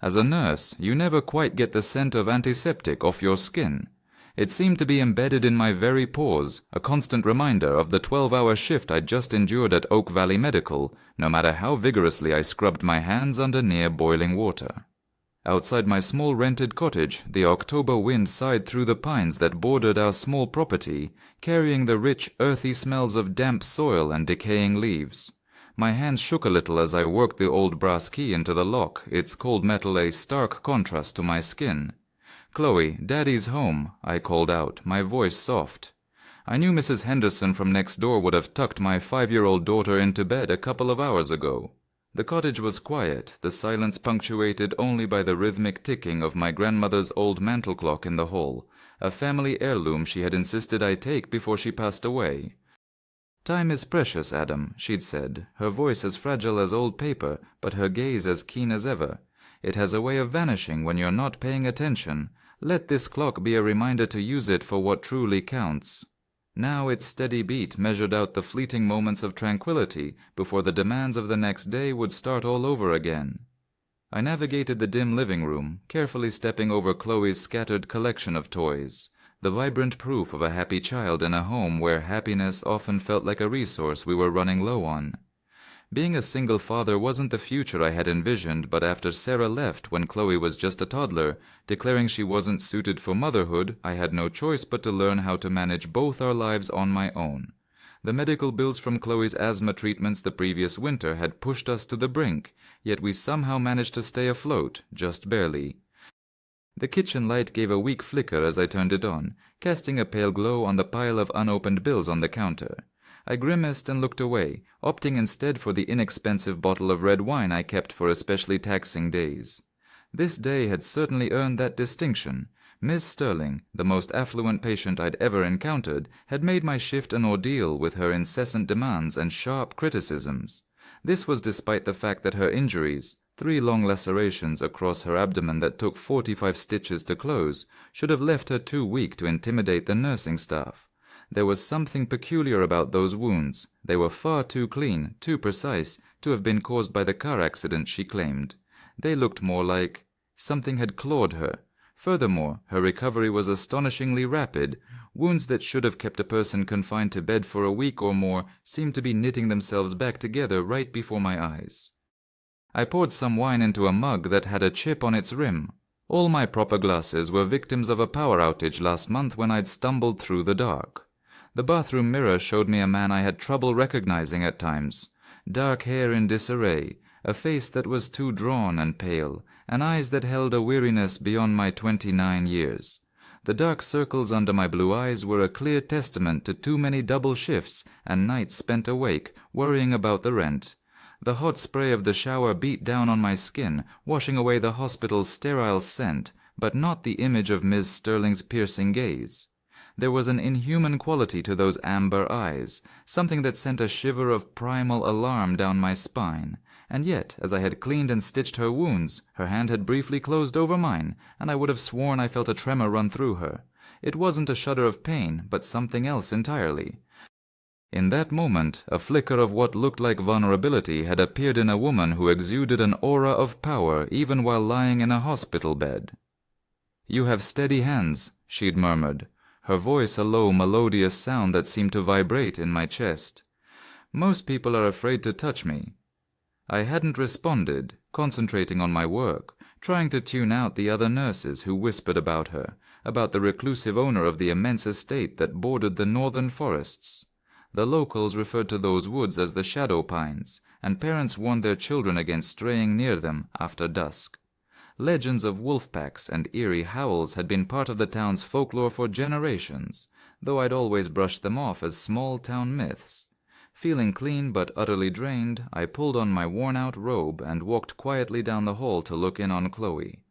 As a nurse, you never quite get the scent of antiseptic off your skin. It seemed to be embedded in my very pores, a constant reminder of the 12-hour shift I'd just endured at Oak Valley Medical, no matter how vigorously I scrubbed my hands under near boiling water. Outside my small rented cottage, the October wind sighed through the pines that bordered our small property, carrying the rich, earthy smells of damp soil and decaying leaves. My hands shook a little as I worked the old brass key into the lock, its cold metal a stark contrast to my skin. "Chloe, Daddy's home," I called out, my voice soft. I knew Mrs. Henderson from next door would have tucked my 5-year-old daughter into bed a couple of hours ago. The cottage was quiet, the silence punctuated only by the rhythmic ticking of my grandmother's old mantel clock in the hall, a family heirloom she had insisted I take before she passed away. "Time is precious, Adam," she'd said, her voice as fragile as old paper, but her gaze as keen as ever. "It has a way of vanishing when you're not paying attention. Let this clock be a reminder to use it for what truly counts." Now its steady beat measured out the fleeting moments of tranquility before the demands of the next day would start all over again. I navigated the dim living room, carefully stepping over Chloe's scattered collection of toys, the vibrant proof of a happy child in a home where happiness often felt like a resource we were running low on. Being a single father wasn't the future I had envisioned, but after Sarah left when Chloe was just a toddler, declaring she wasn't suited for motherhood, I had no choice but to learn how to manage both our lives on my own. The medical bills from Chloe's asthma treatments the previous winter had pushed us to the brink, yet we somehow managed to stay afloat, just barely. The kitchen light gave a weak flicker as I turned it on, casting a pale glow on the pile of unopened bills on the counter. I grimaced and looked away, opting instead for the inexpensive bottle of red wine I kept for especially taxing days. This day had certainly earned that distinction. Miss Sterling, the most affluent patient I'd ever encountered, had made my shift an ordeal with her incessant demands and sharp criticisms. This was despite the fact that her injuries, 3 long lacerations across her abdomen that took 45 stitches to close, should have left her too weak to intimidate the nursing staff. There was something peculiar about those wounds. They were far too clean, too precise, to have been caused by the car accident she claimed. They looked more like something had clawed her. Furthermore, her recovery was astonishingly rapid. Wounds that should have kept a person confined to bed for a week or more seemed to be knitting themselves back together right before my eyes. I poured some wine into a mug that had a chip on its rim. All my proper glasses were victims of a power outage last month when I'd stumbled through the dark. The bathroom mirror showed me a man I had trouble recognizing at times. Dark hair in disarray, a face that was too drawn and pale, and eyes that held a weariness beyond my 29 years. The dark circles under my blue eyes were a clear testament to too many double shifts and nights spent awake, worrying about the rent. The hot spray of the shower beat down on my skin, washing away the hospital's sterile scent, but not the image of Miss Sterling's piercing gaze. There was an inhuman quality to those amber eyes, something that sent a shiver of primal alarm down my spine. And yet, as I had cleaned and stitched her wounds, her hand had briefly closed over mine, and I would have sworn I felt a tremor run through her. It wasn't a shudder of pain, but something else entirely. In that moment, a flicker of what looked like vulnerability had appeared in a woman who exuded an aura of power even while lying in a hospital bed. "You have steady hands," she'd murmured, her voice a low, melodious sound that seemed to vibrate in my chest. "Most people are afraid to touch me." I hadn't responded, concentrating on my work, trying to tune out the other nurses who whispered about her, about the reclusive owner of the immense estate that bordered the northern forests. The locals referred to those woods as the shadow pines, and parents warned their children against straying near them after dusk. Legends of wolf packs and eerie howls had been part of the town's folklore for generations, though I'd always brushed them off as small-town myths. Feeling clean but utterly drained, I pulled on my worn-out robe and walked quietly down the hall to look in on Chloe.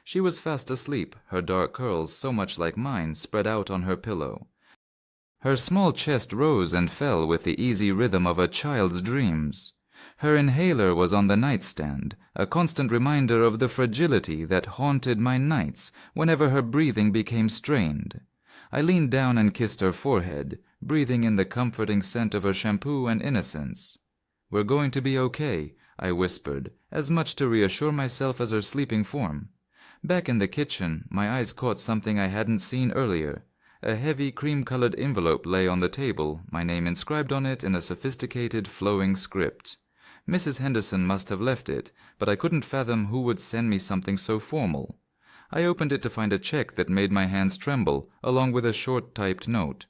She was fast asleep, her dark curls, so much like mine, spread out on her pillow. Her small chest rose and fell with the easy rhythm of a child's dreams. Her inhaler was on the nightstand, a constant reminder of the fragility that haunted my nights whenever her breathing became strained. I leaned down and kissed her forehead, breathing in the comforting scent of her shampoo and innocence. "We're going to be okay. I whispered, as much to reassure myself as her sleeping form. Back in the kitchen, my eyes caught something I hadn't seen earlier. A heavy cream-colored envelope lay on the table, my name inscribed on it in a sophisticated, flowing script. Mrs. Henderson must have left it, but I couldn't fathom who would send me something so formal. I opened it to find a check that made my hands tremble, along with a short typed note.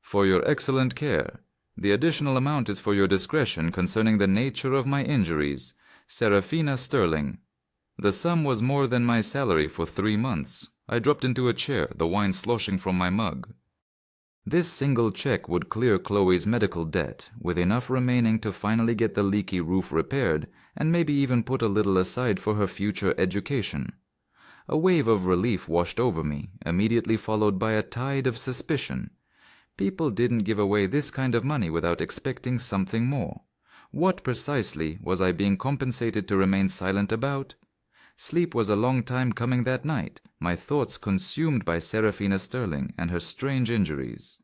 For your excellent care. The additional amount is for your discretion concerning the nature of my injuries. Seraphina Sterling. The sum was more than my salary for 3 months. I dropped into a chair, the wine sloshing from my mug. This single check would clear Chloe's medical debt, with enough remaining to finally get the leaky roof repaired, and maybe even put a little aside for her future education. A wave of relief washed over me, immediately followed by a tide of suspicion. People didn't give away this kind of money without expecting something more. What precisely was I being compensated to remain silent about? Sleep was a long time coming that night, my thoughts consumed by Seraphina Sterling and her strange injuries.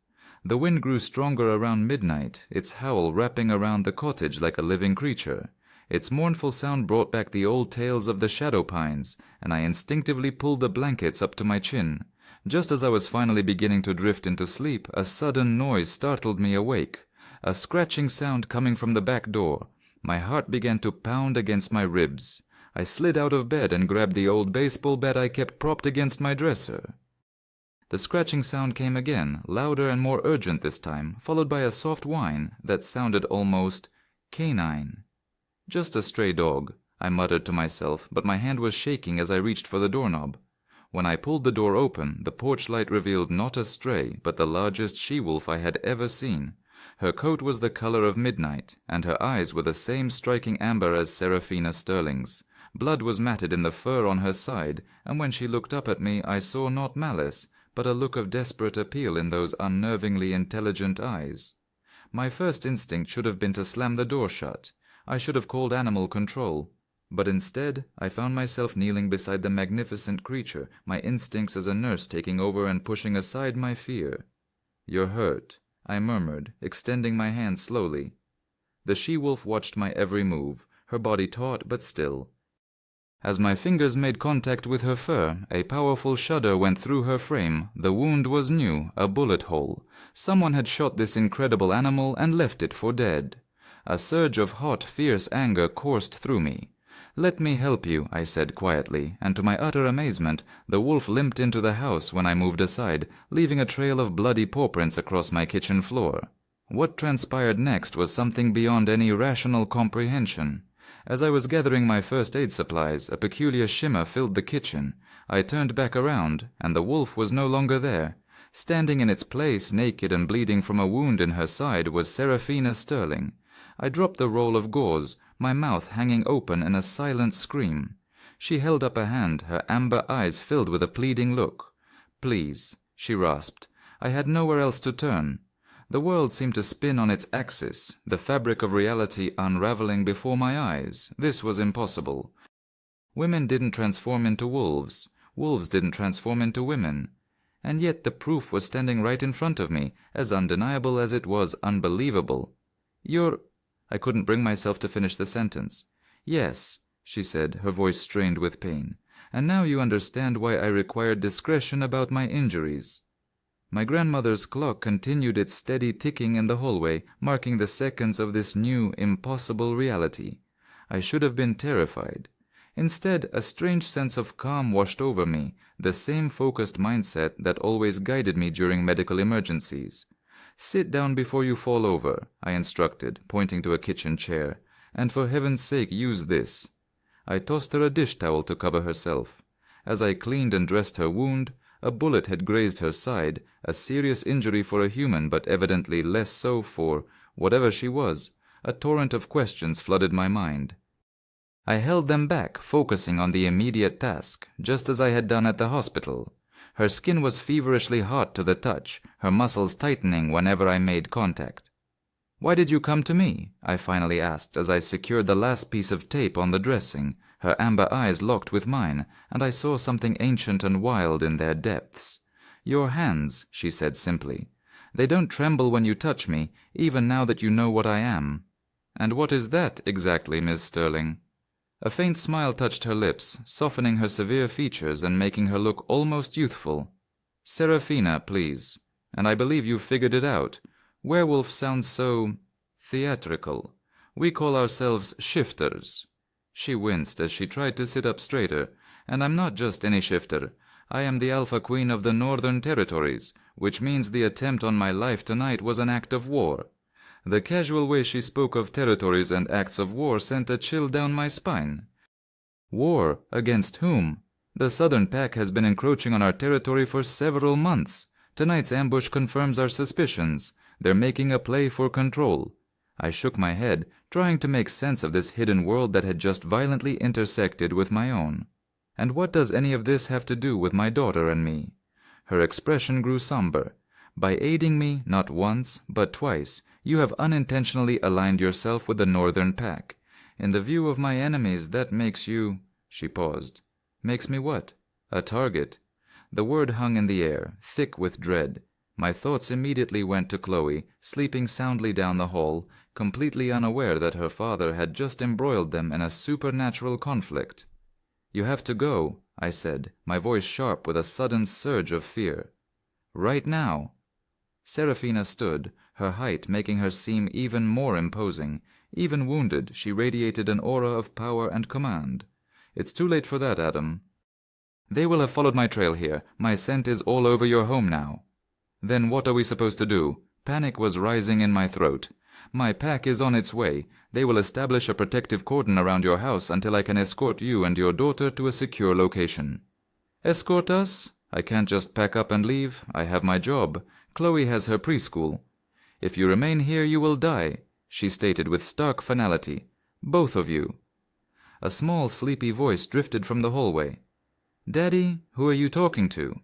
The wind grew stronger around midnight, its howl wrapping around the cottage like a living creature. Its mournful sound brought back the old tales of the shadow pines, and I instinctively pulled the blankets up to my chin. Just as I was finally beginning to drift into sleep, a sudden noise startled me awake. A scratching sound coming from the back door. My heart began to pound against my ribs. I slid out of bed and grabbed the old baseball bat I kept propped against my dresser. The scratching sound came again, louder and more urgent this time, followed by a soft whine that sounded almost canine. Just a stray dog, I muttered to myself, but my hand was shaking as I reached for the doorknob. When I pulled the door open, the porch light revealed not a stray, but the largest she-wolf I had ever seen. Her coat was the color of midnight, and her eyes were the same striking amber as Seraphina Sterling's. Blood was matted in the fur on her side, and when she looked up at me I saw not malice, but a look of desperate appeal in those unnervingly intelligent eyes. My first instinct should have been to slam the door shut. I should have called animal control. But instead, I found myself kneeling beside the magnificent creature, my instincts as a nurse taking over and pushing aside my fear. "You're hurt," I murmured, extending my hand slowly. The she-wolf watched my every move, her body taut but still. As my fingers made contact with her fur, a powerful shudder went through her frame. The wound was new, a bullet hole. Someone had shot this incredible animal and left it for dead. A surge of hot, fierce anger coursed through me. "Let me help you," I said quietly, and to my utter amazement, the wolf limped into the house when I moved aside, leaving a trail of bloody paw prints across my kitchen floor. What transpired next was something beyond any rational comprehension. As I was gathering my first aid supplies, a peculiar shimmer filled the kitchen. I turned back around, and the wolf was no longer there. Standing in its place, naked and bleeding from a wound in her side, was Seraphina Sterling. I dropped the roll of gauze, my mouth hanging open in a silent scream. She held up a hand, her amber eyes filled with a pleading look. "Please," she rasped. I had nowhere else to turn. The world seemed to spin on its axis, the fabric of reality unraveling before my eyes. This was impossible. Women didn't transform into wolves. Wolves didn't transform into women. And yet the proof was standing right in front of me, as undeniable as it was unbelievable. "You're—" I couldn't bring myself to finish the sentence. "Yes," she said, her voice strained with pain. "And now you understand why I required discretion about my injuries." My grandmother's clock continued its steady ticking in the hallway, marking the seconds of this new, impossible reality. I should have been terrified. Instead, a strange sense of calm washed over me, the same focused mindset that always guided me during medical emergencies. "Sit down before you fall over," I instructed, pointing to a kitchen chair, "and for heaven's sake use this." I tossed her a dish towel to cover herself. As I cleaned and dressed her wound, a bullet had grazed her side, a serious injury for a human, but evidently less so for whatever she was. A torrent of questions flooded my mind. I held them back, focusing on the immediate task, just as I had done at the hospital. Her skin was feverishly hot to the touch, her muscles tightening whenever I made contact. "Why did you come to me?" I finally asked as I secured the last piece of tape on the dressing. Her amber eyes locked with mine, and I saw something ancient and wild in their depths. "Your hands," she said simply. "They don't tremble when you touch me, even now that you know what I am." "And what is that, exactly, Miss Sterling?" A faint smile touched her lips, softening her severe features and making her look almost youthful. "Serafina, please. And I believe you've figured it out. Werewolf sounds so theatrical. We call ourselves shifters." She winced as she tried to sit up straighter. "And I'm not just any shifter. I am the Alpha Queen of the Northern Territories, which means the attempt on my life tonight was an act of war." The casual way she spoke of territories and acts of war sent a chill down my spine. "War? Against whom? The Southern Pack has been encroaching on our territory for several months. Tonight's ambush confirms our suspicions. They're making a play for control." I shook my head, trying to make sense of this hidden world that had just violently intersected with my own. "And what does any of this have to do with my daughter and me?" Her expression grew somber. "By aiding me, not once, but twice, you have unintentionally aligned yourself with the Northern Pack. In the view of my enemies, that makes you—" She paused. "Makes me what?" "A target." The word hung in the air, thick with dread. My thoughts immediately went to Chloe, sleeping soundly down the hall, completely unaware that her father had just embroiled them in a supernatural conflict. "You have to go," I said, my voice sharp with a sudden surge of fear. "Right now." Serafina stood, her height making her seem even more imposing. Even wounded, she radiated an aura of power and command. "It's too late for that, Adam. They will have followed my trail here. My scent is all over your home now." "Then what are we supposed to do?" Panic was rising in my throat. "My pack is on its way. They will establish a protective cordon around your house until I can escort you and your daughter to a secure location." "Escort us? I can't just pack up and leave. I have my job. Chloe has her preschool." "If you remain here, you will die," she stated with stark finality. "Both of you." A small, sleepy voice drifted from the hallway. "Daddy, who are you talking to?"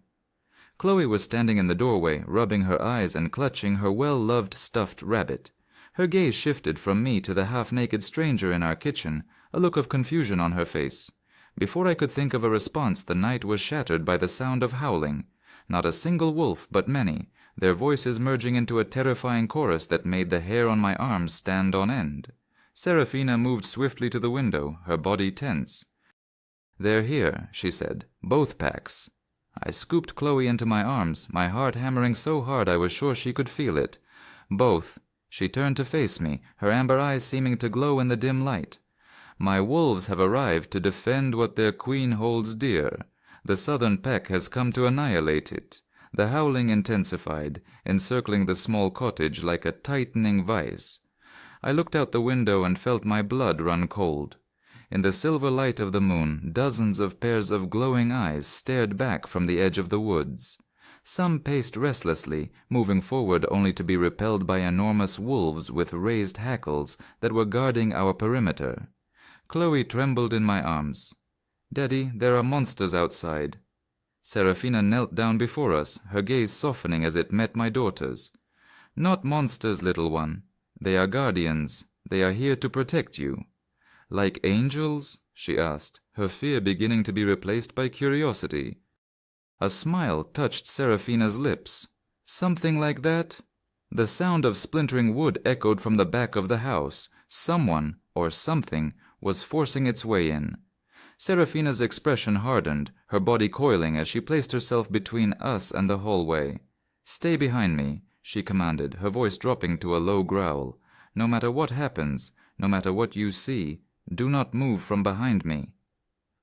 Chloe was standing in the doorway, rubbing her eyes and clutching her well-loved stuffed rabbit. Her gaze shifted from me to the half-naked stranger in our kitchen, a look of confusion on her face. Before I could think of a response, the night was shattered by the sound of howling. Not a single wolf, but many, their voices merging into a terrifying chorus that made the hair on my arms stand on end. Serafina moved swiftly to the window, her body tense. "They're here," she said. "Both packs." I scooped Chloe into my arms, my heart hammering so hard I was sure she could feel it. "Both." She turned to face me, her amber eyes seeming to glow in the dim light. "My wolves have arrived to defend what their queen holds dear. The Southern Pack has come to annihilate it." The howling intensified, encircling the small cottage like a tightening vice. I looked out the window and felt my blood run cold. In the silver light of the moon, dozens of pairs of glowing eyes stared back from the edge of the woods. Some paced restlessly, moving forward only to be repelled by enormous wolves with raised hackles that were guarding our perimeter. Chloe trembled in my arms. "Daddy, there are monsters outside." Serafina knelt down before us, her gaze softening as it met my daughter's. "Not monsters, little one. They are guardians. They are here to protect you." "Like angels?" she asked, her fear beginning to be replaced by curiosity. A smile touched Serafina's lips. "Something like that?" The sound of splintering wood echoed from the back of the house. Someone, or something, was forcing its way in. Serafina's expression hardened, her body coiling as she placed herself between us and the hallway. "Stay behind me," she commanded, her voice dropping to a low growl. "No matter what happens, no matter what you see, do not move from behind me."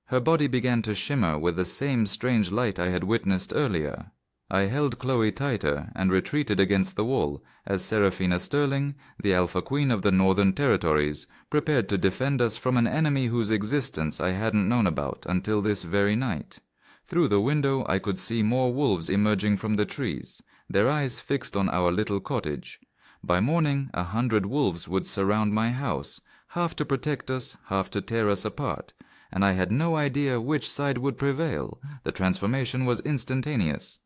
Her body began to shimmer with the same strange light I had witnessed earlier. I held Chloe tighter and retreated against the wall as Serafina Sterling, the Alpha Queen of the Northern Territories, prepared to defend us from an enemy whose existence I hadn't known about until this very night. Through the window I could see more wolves emerging from the trees, their eyes fixed on our little cottage. By morning 100 wolves would surround my house, half to protect us, half to tear us apart, and I had no idea which side would prevail. The transformation was instantaneous.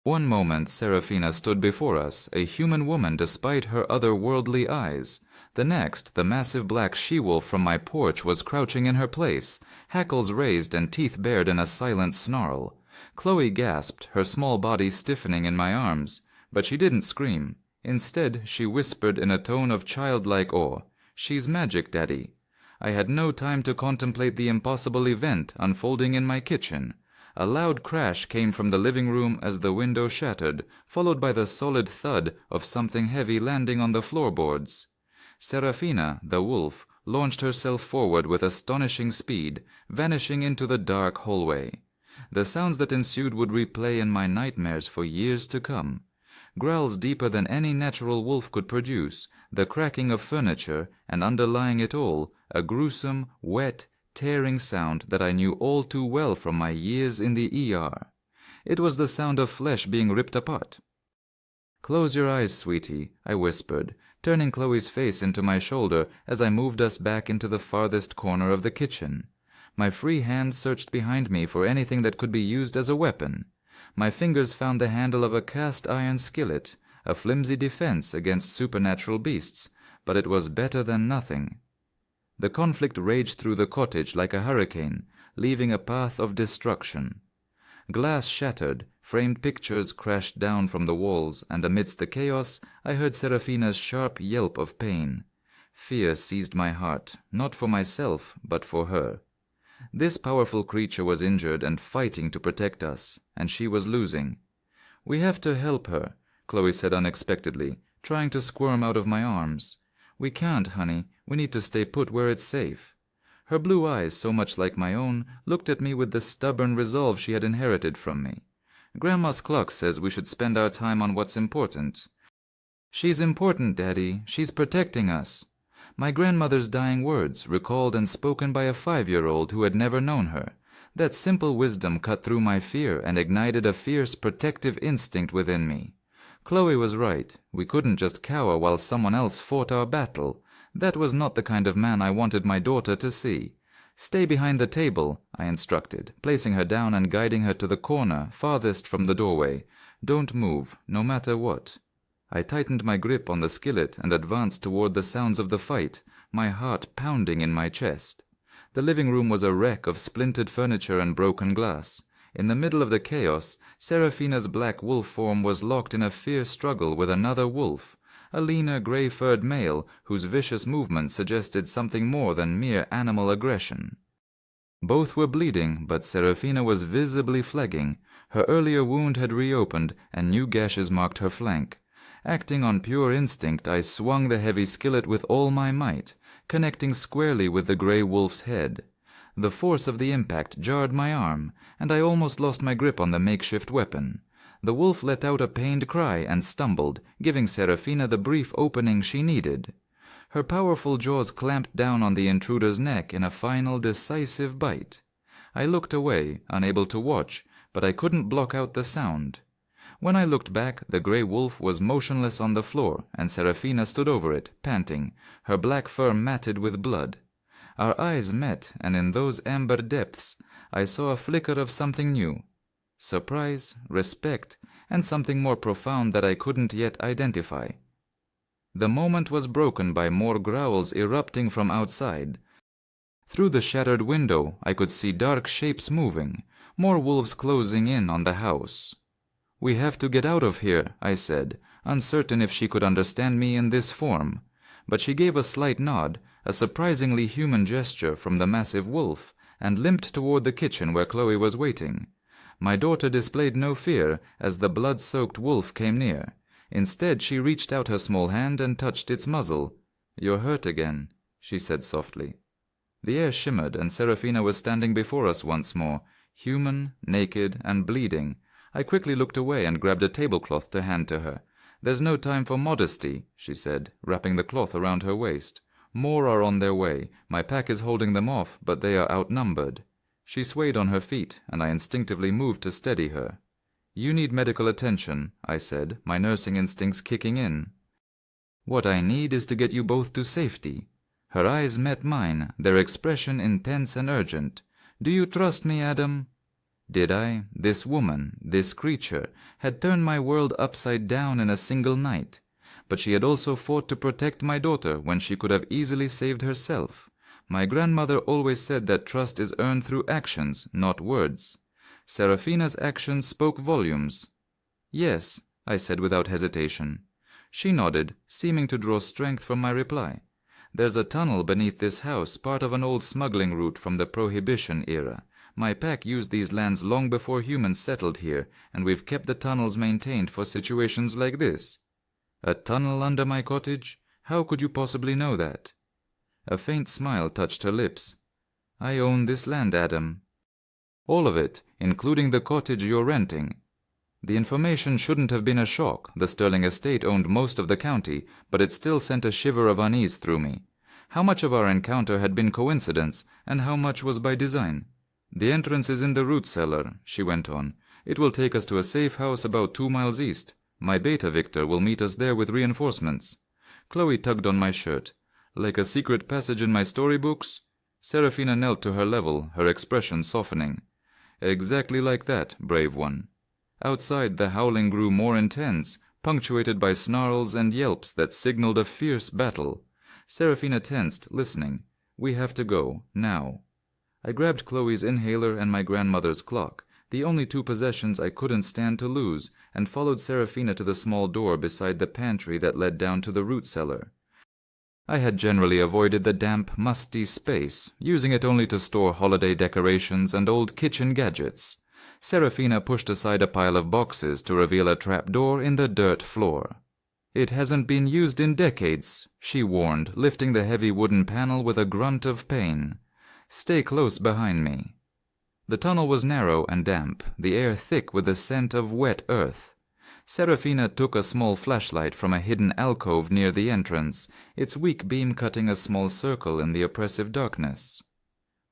One moment Serafina stood before us, a human woman despite her otherworldly eyes. The next, the massive black she-wolf from my porch was crouching in her place, hackles raised and teeth bared in a silent snarl. Chloe gasped, her small body stiffening in my arms, but she didn't scream. Instead, she whispered in a tone of childlike awe, She's magic, Daddy. I had no time to contemplate the impossible event unfolding in my kitchen. A loud crash came from the living room as the window shattered, followed by the solid thud of something heavy landing on the floorboards. Serafina, the wolf, launched herself forward with astonishing speed, vanishing into the dark hallway. The sounds that ensued would replay in my nightmares for years to come. Growls deeper than any natural wolf could produce, the cracking of furniture, and underlying it all, a gruesome, wet, tearing sound that I knew all too well from my years in the ER. It was the sound of flesh being ripped apart. "Close your eyes, sweetie," I whispered, turning Chloe's face into my shoulder as I moved us back into the farthest corner of the kitchen. My free hand searched behind me for anything that could be used as a weapon. My fingers found the handle of a cast-iron skillet, a flimsy defense against supernatural beasts, but it was better than nothing. The conflict raged through the cottage like a hurricane, leaving a path of destruction. Glass shattered, framed pictures crashed down from the walls, and amidst the chaos I heard Serafina's sharp yelp of pain. Fear seized my heart, not for myself, but for her. This powerful creature was injured and fighting to protect us, and she was losing. "We have to help her," Chloe said unexpectedly, trying to squirm out of my arms. "We can't, honey. We need to stay put where it's safe." Her blue eyes, so much like my own, looked at me with the stubborn resolve she had inherited from me. "Grandma's clock says we should spend our time on what's important." "She's important, Daddy. She's protecting us." My grandmother's dying words, recalled and spoken by a 5-year-old who had never known her. That simple wisdom cut through my fear and ignited a fierce protective instinct within me. Chloe was right. We couldn't just cower while someone else fought our battle. That was not the kind of man I wanted my daughter to see. "Stay behind the table," I instructed, placing her down and guiding her to the corner farthest from the doorway. "Don't move, no matter what." I tightened my grip on the skillet and advanced toward the sounds of the fight, my heart pounding in my chest. The living room was a wreck of splintered furniture and broken glass. In the middle of the chaos, Serafina's black wolf form was locked in a fierce struggle with another wolf, a leaner, gray-furred male whose vicious movements suggested something more than mere animal aggression. Both were bleeding, but Serafina was visibly flagging. Her earlier wound had reopened, and new gashes marked her flank. Acting on pure instinct, I swung the heavy skillet with all my might, connecting squarely with the gray wolf's head. The force of the impact jarred my arm, and I almost lost my grip on the makeshift weapon. The wolf let out a pained cry and stumbled, giving Serafina the brief opening she needed. Her powerful jaws clamped down on the intruder's neck in a final decisive bite. I looked away, unable to watch, but I couldn't block out the sound. When I looked back, the gray wolf was motionless on the floor, and Serafina stood over it, panting, her black fur matted with blood. Our eyes met, and in those amber depths, I saw a flicker of something new. Surprise, respect, and something more profound that I couldn't yet identify. The moment was broken by more growls erupting from outside. Through the shattered window, I could see dark shapes moving, more wolves closing in on the house. "We have to get out of here," I said, uncertain if she could understand me in this form. But she gave a slight nod, a surprisingly human gesture from the massive wolf, and limped toward the kitchen where Chloe was waiting. My daughter displayed no fear as the blood-soaked wolf came near. Instead, she reached out her small hand and touched its muzzle. "You're hurt again," she said softly. The air shimmered, and Serafina was standing before us once more, human, naked, and bleeding. I quickly looked away and grabbed a tablecloth to hand to her. "There's no time for modesty," she said, wrapping the cloth around her waist. "More are on their way. My pack is holding them off, but they are outnumbered." She swayed on her feet, and I instinctively moved to steady her. "You need medical attention," I said, my nursing instincts kicking in. "What I need is to get you both to safety." Her eyes met mine, their expression intense and urgent. "Do you trust me, Adam?" Did I? This woman, this creature, had turned my world upside down in a single night. But she had also fought to protect my daughter when she could have easily saved herself. My grandmother always said that trust is earned through actions, not words. Serafina's actions spoke volumes. "Yes," I said without hesitation. She nodded, seeming to draw strength from my reply. There's a tunnel beneath this house, part of an old smuggling route from the Prohibition era. My pack used these lands long before humans settled here, and we've kept the tunnels maintained for situations like this." "A tunnel under my cottage? How could you possibly know that?" A faint smile touched her lips. "I own this land, Adam." "All of it, including the cottage you're renting." The information shouldn't have been a shock. The Sterling estate owned most of the county, but it still sent a shiver of unease through me. How much of our encounter had been coincidence, and how much was by design? "The entrance is in the root cellar," she went on. "It will take us to a safe house about 2 miles east. My beta Victor will meet us there with reinforcements." Chloe tugged on my shirt. "Like a secret passage in my storybooks?" Serafina knelt to her level, her expression softening. "Exactly like that, brave one." Outside, the howling grew more intense, punctuated by snarls and yelps that signaled a fierce battle. Serafina tensed, listening. "We have to go, now." I grabbed Chloe's inhaler and my grandmother's clock, the only 2 possessions I couldn't stand to lose, and followed Serafina to the small door beside the pantry that led down to the root cellar. I had generally avoided the damp, musty space, using it only to store holiday decorations and old kitchen gadgets. Serafina pushed aside a pile of boxes to reveal a trapdoor in the dirt floor. "It hasn't been used in decades," she warned, lifting the heavy wooden panel with a grunt of pain. "Stay close behind me." The tunnel was narrow and damp, the air thick with the scent of wet earth. Serafina took a small flashlight from a hidden alcove near the entrance, its weak beam cutting a small circle in the oppressive darkness.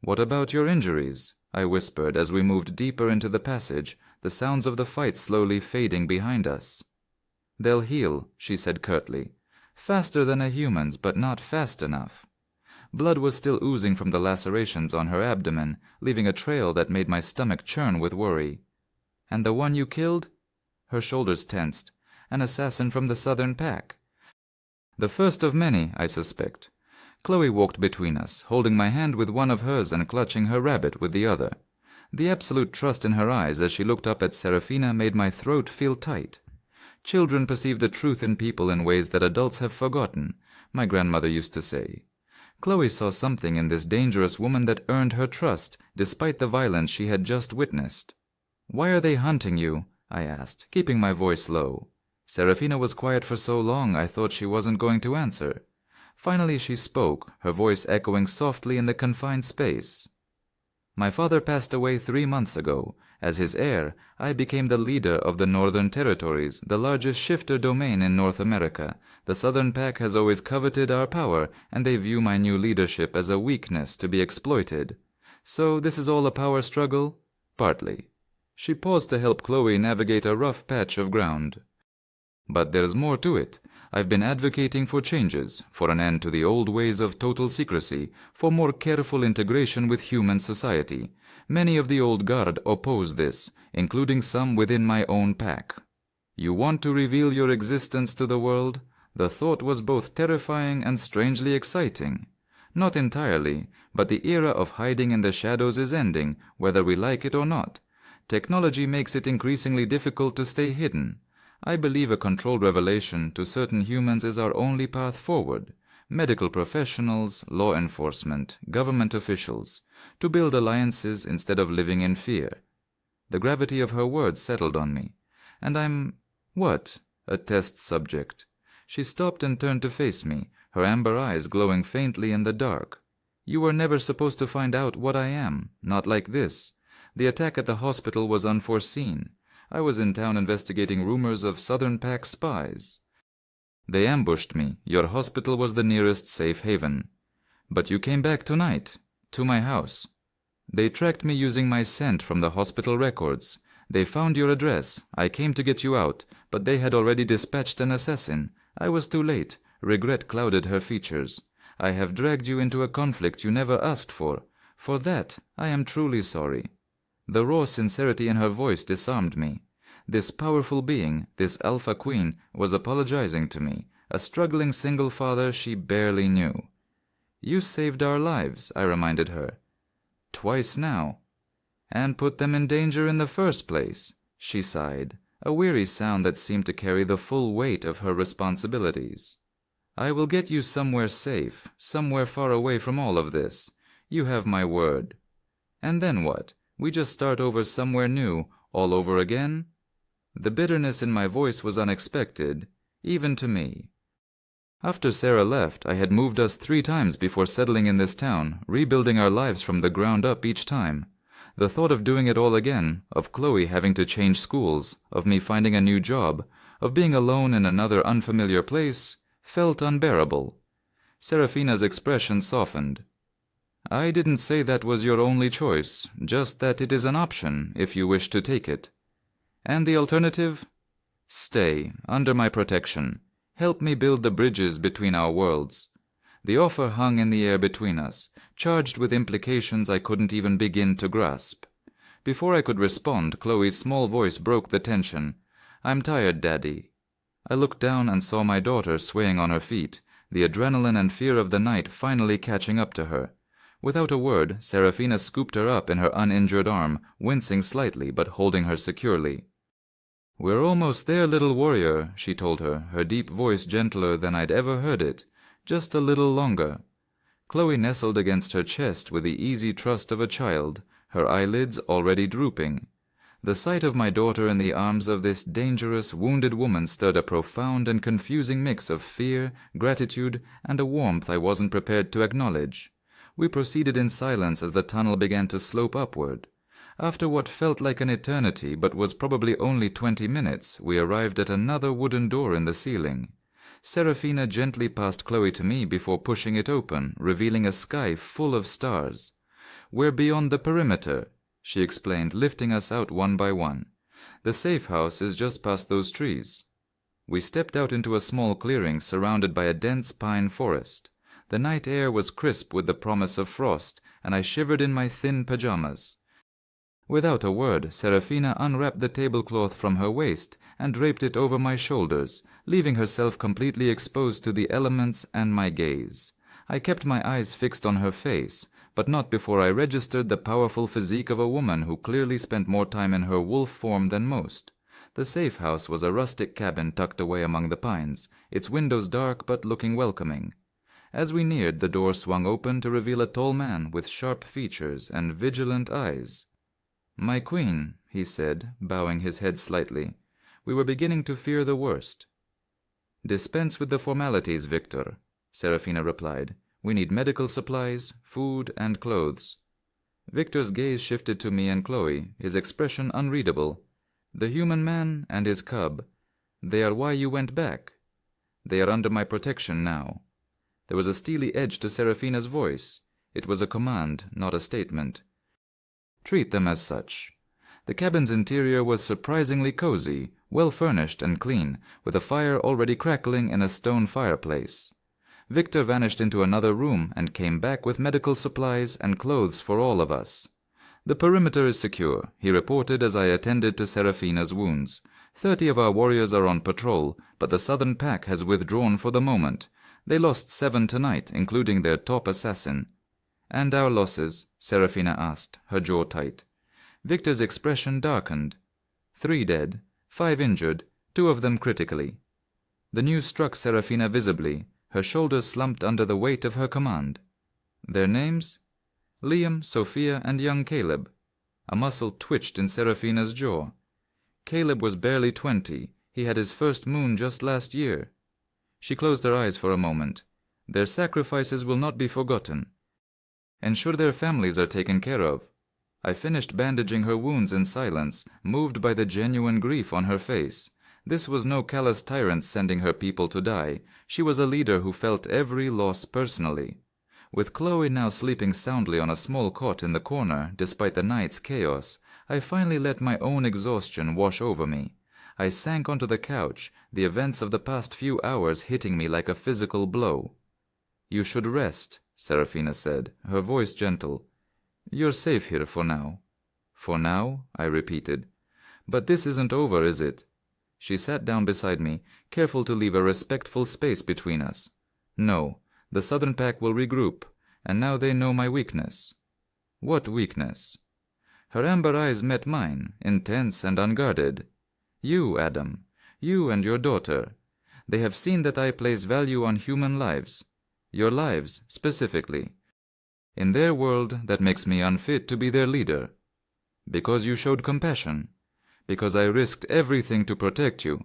"What about your injuries?" I whispered as we moved deeper into the passage, the sounds of the fight slowly fading behind us. "They'll heal," she said curtly. "Faster than a human's, but not fast enough." Blood was still oozing from the lacerations on her abdomen, leaving a trail that made my stomach churn with worry. "And the one you killed?" Her shoulders tensed. "An assassin from the Southern Pack." "The first of many, I suspect." Chloe walked between us, holding my hand with one of hers and clutching her rabbit with the other. The absolute trust in her eyes as she looked up at Serafina made my throat feel tight. Children perceive the truth in people in ways that adults have forgotten, my grandmother used to say. Chloe saw something in this dangerous woman that earned her trust, despite the violence she had just witnessed. "Why are they hunting you?" I asked, keeping my voice low. Serafina was quiet for so long I thought she wasn't going to answer. Finally she spoke, her voice echoing softly in the confined space. "My father passed away 3 months ago. As his heir, I became the leader of the Northern Territories, the largest shifter domain in North America. The Southern Pack has always coveted our power, and they view my new leadership as a weakness to be exploited. So this is all a power struggle? Partly." She paused to help Chloe navigate a rough patch of ground. "But there's more to it. I've been advocating for changes, for an end to the old ways of total secrecy, for more careful integration with human society. Many of the old guard oppose this, including some within my own pack." "You want to reveal your existence to the world?" The thought was both terrifying and strangely exciting. "Not entirely, but the era of hiding in the shadows is ending, whether we like it or not. Technology makes it increasingly difficult to stay hidden. I believe a controlled revelation to certain humans is our only path forward. Medical professionals, law enforcement, government officials, to build alliances instead of living in fear." The gravity of her words settled on me. "And I'm—" "What?" "A test subject." She stopped and turned to face me, her amber eyes glowing faintly in the dark. "You were never supposed to find out what I am, not like this. The attack at the hospital was unforeseen. I was in town investigating rumors of Southern Pack spies. They ambushed me. Your hospital was the nearest safe haven. But you came back tonight, to my house. They tracked me using my scent from the hospital records. They found your address. I came to get you out, but they had already dispatched an assassin. I was too late. Regret clouded her features. I have dragged you into a conflict you never asked for. For that, I am truly sorry." The raw sincerity in her voice disarmed me. This powerful being, this Alpha Queen, was apologizing to me, a struggling single father she barely knew. "You saved our lives," I reminded her. "Twice now." "And put them in danger in the first place," she sighed, a weary sound that seemed to carry the full weight of her responsibilities. I will get you somewhere safe, somewhere far away from all of this. You have my word. And then what? We just start over somewhere new, all over again? The bitterness in my voice was unexpected, even to me. After Sarah left, I had moved us 3 times before settling in this town, rebuilding our lives from the ground up each time. The thought of doing it all again, of Chloe having to change schools, of me finding a new job, of being alone in another unfamiliar place, felt unbearable. Serafina's expression softened. I didn't say that was your only choice, just that it is an option if you wish to take it. And the alternative? Stay, under my protection. Help me build the bridges between our worlds. The offer hung in the air between us, charged with implications I couldn't even begin to grasp. Before I could respond, Chloe's small voice broke the tension. I'm tired, Daddy. I looked down and saw my daughter swaying on her feet, the adrenaline and fear of the night finally catching up to her. Without a word, Serafina scooped her up in her uninjured arm, wincing slightly but holding her securely. We're almost there, little warrior, she told her, her deep voice gentler than I'd ever heard it. Just a little longer. Chloe nestled against her chest with the easy trust of a child, her eyelids already drooping. The sight of my daughter in the arms of this dangerous, wounded woman stirred a profound and confusing mix of fear, gratitude, and a warmth I wasn't prepared to acknowledge. We proceeded in silence as the tunnel began to slope upward. After what felt like an eternity but was probably only 20 minutes, we arrived at another wooden door in the ceiling. Serafina gently passed Chloe to me before pushing it open, revealing a sky full of stars. We're beyond the perimeter, she explained, lifting us out one by one. The safe house is just past those trees. We stepped out into a small clearing surrounded by a dense pine forest. The night air was crisp with the promise of frost, and I shivered in my thin pajamas. Without a word, Serafina unwrapped the tablecloth from her waist and draped it over my shoulders, leaving herself completely exposed to the elements and my gaze. I kept my eyes fixed on her face, but not before I registered the powerful physique of a woman who clearly spent more time in her wolf form than most. The safe house was a rustic cabin tucked away among the pines, its windows dark but looking welcoming. As we neared, the door swung open to reveal a tall man with sharp features and vigilant eyes. "My queen," he said, bowing his head slightly. We were beginning to fear the worst. "Dispense with the formalities, Victor," Serafina replied. "We need medical supplies, food, and clothes." Victor's gaze shifted to me and Chloe, his expression unreadable. "The human man and his cub. They are why you went back. They are under my protection now." There was a steely edge to Serafina's voice. It was a command, not a statement. "Treat them as such." The cabin's interior was surprisingly cozy, well furnished and clean, with a fire already crackling in a stone fireplace. Victor vanished into another room and came back with medical supplies and clothes for all of us. "The perimeter is secure," he reported as I attended to Serafina's wounds. 30 of our warriors are on patrol, but the southern pack has withdrawn for the moment. They lost 7 tonight, including their top assassin. "And our losses?" Serafina asked, her jaw tight. Victor's expression darkened. 3 dead, 5 injured, 2 of them critically. The news struck Serafina visibly. Her shoulders slumped under the weight of her command. "Their names?" "Liam, Sophia, and young Caleb." A muscle twitched in Serafina's jaw. "Caleb was barely 20. He had his first moon just last year." She closed her eyes for a moment. "Their sacrifices will not be forgotten. Ensure their families are taken care of." I finished bandaging her wounds in silence, moved by the genuine grief on her face. This was no callous tyrant sending her people to die. She was a leader who felt every loss personally. With Chloe now sleeping soundly on a small cot in the corner, despite the night's chaos, I finally let my own exhaustion wash over me. I sank onto the couch, the events of the past few hours hitting me like a physical blow. "You should rest," Serafina said, her voice gentle. "You're safe here for now." "For now?" I repeated. "But this isn't over, is it?" She sat down beside me, careful to leave a respectful space between us. "No, the southern pack will regroup, and now they know my weakness." "What weakness?" Her amber eyes met mine, intense and unguarded. "You, Adam. You and your daughter. They have seen that I place value on human lives. Your lives, specifically. In their world, that makes me unfit to be their leader. Because you showed compassion. Because I risked everything to protect you."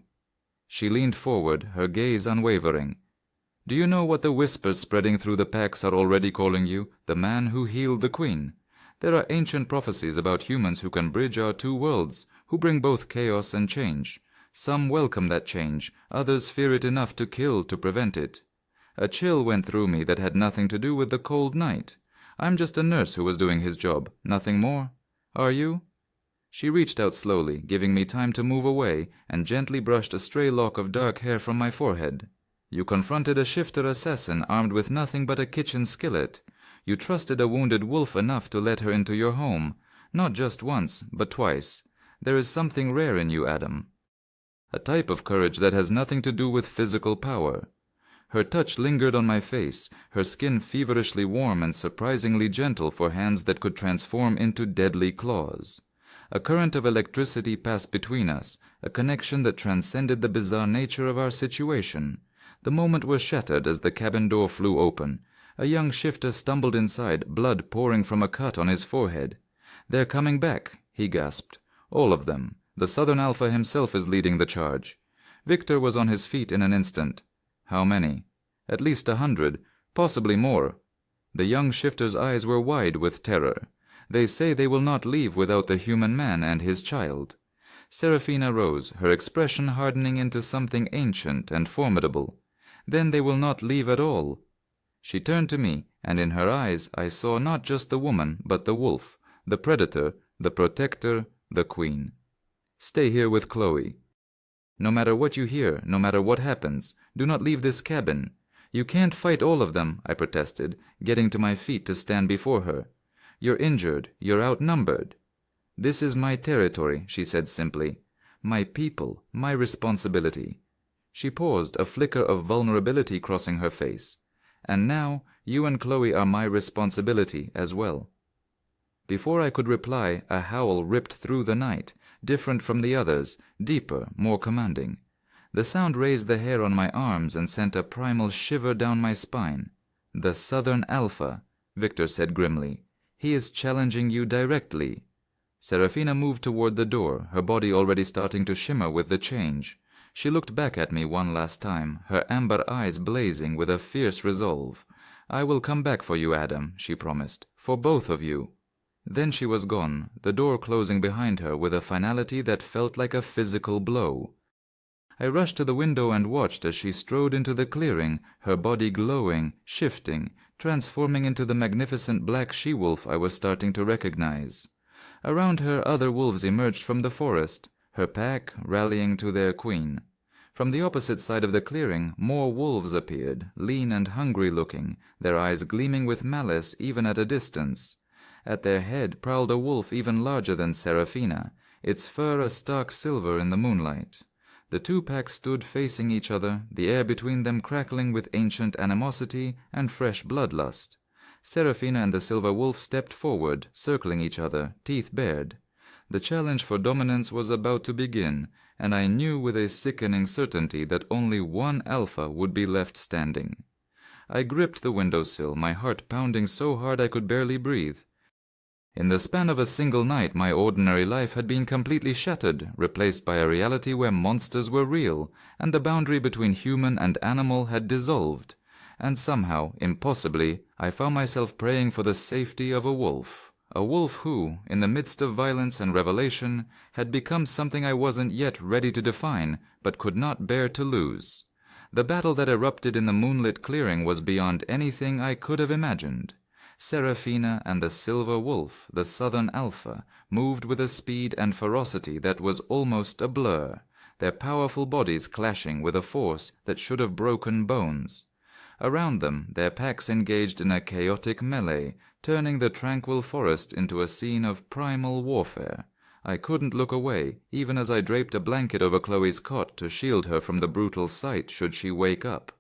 She leaned forward, her gaze unwavering. "Do you know what the whispers spreading through the packs are already calling you? The man who healed the queen. There are ancient prophecies about humans who can bridge our two worlds, who bring both chaos and change. Some welcome that change, others fear it enough to kill to prevent it. A chill went through me that had nothing to do with the cold night. I'm just a nurse who was doing his job, nothing more. Are you?" She reached out slowly, giving me time to move away, and gently brushed a stray lock of dark hair from my forehead. "You confronted a shifter assassin armed with nothing but a kitchen skillet. You trusted a wounded wolf enough to let her into your home. Not just once, but twice. There is something rare in you, Adam. A type of courage that has nothing to do with physical power." Her touch lingered on my face, her skin feverishly warm and surprisingly gentle for hands that could transform into deadly claws. A current of electricity passed between us, a connection that transcended the bizarre nature of our situation. The moment was shattered as the cabin door flew open. A young shifter stumbled inside, blood pouring from a cut on his forehead. "They're coming back," he gasped. "All of them. The Southern Alpha himself is leading the charge." Victor was on his feet in an instant. "How many?" "At least 100, possibly more." The young shifter's eyes were wide with terror. "They say they will not leave without the human man and his child." Serafina rose, her expression hardening into something ancient and formidable. "Then they will not leave at all." She turned to me, and in her eyes I saw not just the woman, but the wolf, the predator, the protector, the queen. "Stay here with Chloe. No matter what you hear, no matter what happens, do not leave this cabin." "You can't fight all of them," I protested, getting to my feet to stand before her. "You're injured, you're outnumbered." "This is my territory," she said simply. "My people, my responsibility." She paused, a flicker of vulnerability crossing her face. "And now, you and Chloe are my responsibility as well." Before I could reply, a howl ripped through the night, different from the others, deeper, more commanding. The sound raised the hair on my arms and sent a primal shiver down my spine. "The Southern Alpha," Victor said grimly. "He is challenging you directly." Serafina moved toward the door, her body already starting to shimmer with the change. She looked back at me one last time, her amber eyes blazing with a fierce resolve. "I will come back for you, Adam," she promised. "For both of you." Then she was gone, the door closing behind her with a finality that felt like a physical blow. I rushed to the window and watched as she strode into the clearing, her body glowing, shifting, transforming into the magnificent black she-wolf I was starting to recognize. Around her, other wolves emerged from the forest, her pack rallying to their queen. From the opposite side of the clearing, more wolves appeared, lean and hungry-looking, their eyes gleaming with malice even at a distance. At their head prowled a wolf even larger than Serafina, its fur a stark silver in the moonlight. The two packs stood facing each other, the air between them crackling with ancient animosity and fresh bloodlust. Serafina and the silver wolf stepped forward, circling each other, teeth bared. The challenge for dominance was about to begin, and I knew with a sickening certainty that only one alpha would be left standing. I gripped the windowsill, my heart pounding so hard I could barely breathe. In the span of a single night, my ordinary life had been completely shattered, replaced by a reality where monsters were real, and the boundary between human and animal had dissolved. And somehow, impossibly, I found myself praying for the safety of a wolf. A wolf who, in the midst of violence and revelation, had become something I wasn't yet ready to define, but could not bear to lose. The battle that erupted in the moonlit clearing was beyond anything I could have imagined. Serafina and the silver wolf, the Southern Alpha, moved with a speed and ferocity that was almost a blur, their powerful bodies clashing with a force that should have broken bones. Around them, their packs engaged in a chaotic melee, turning the tranquil forest into a scene of primal warfare. I couldn't look away, even as I draped a blanket over Chloe's cot to shield her from the brutal sight should she wake up.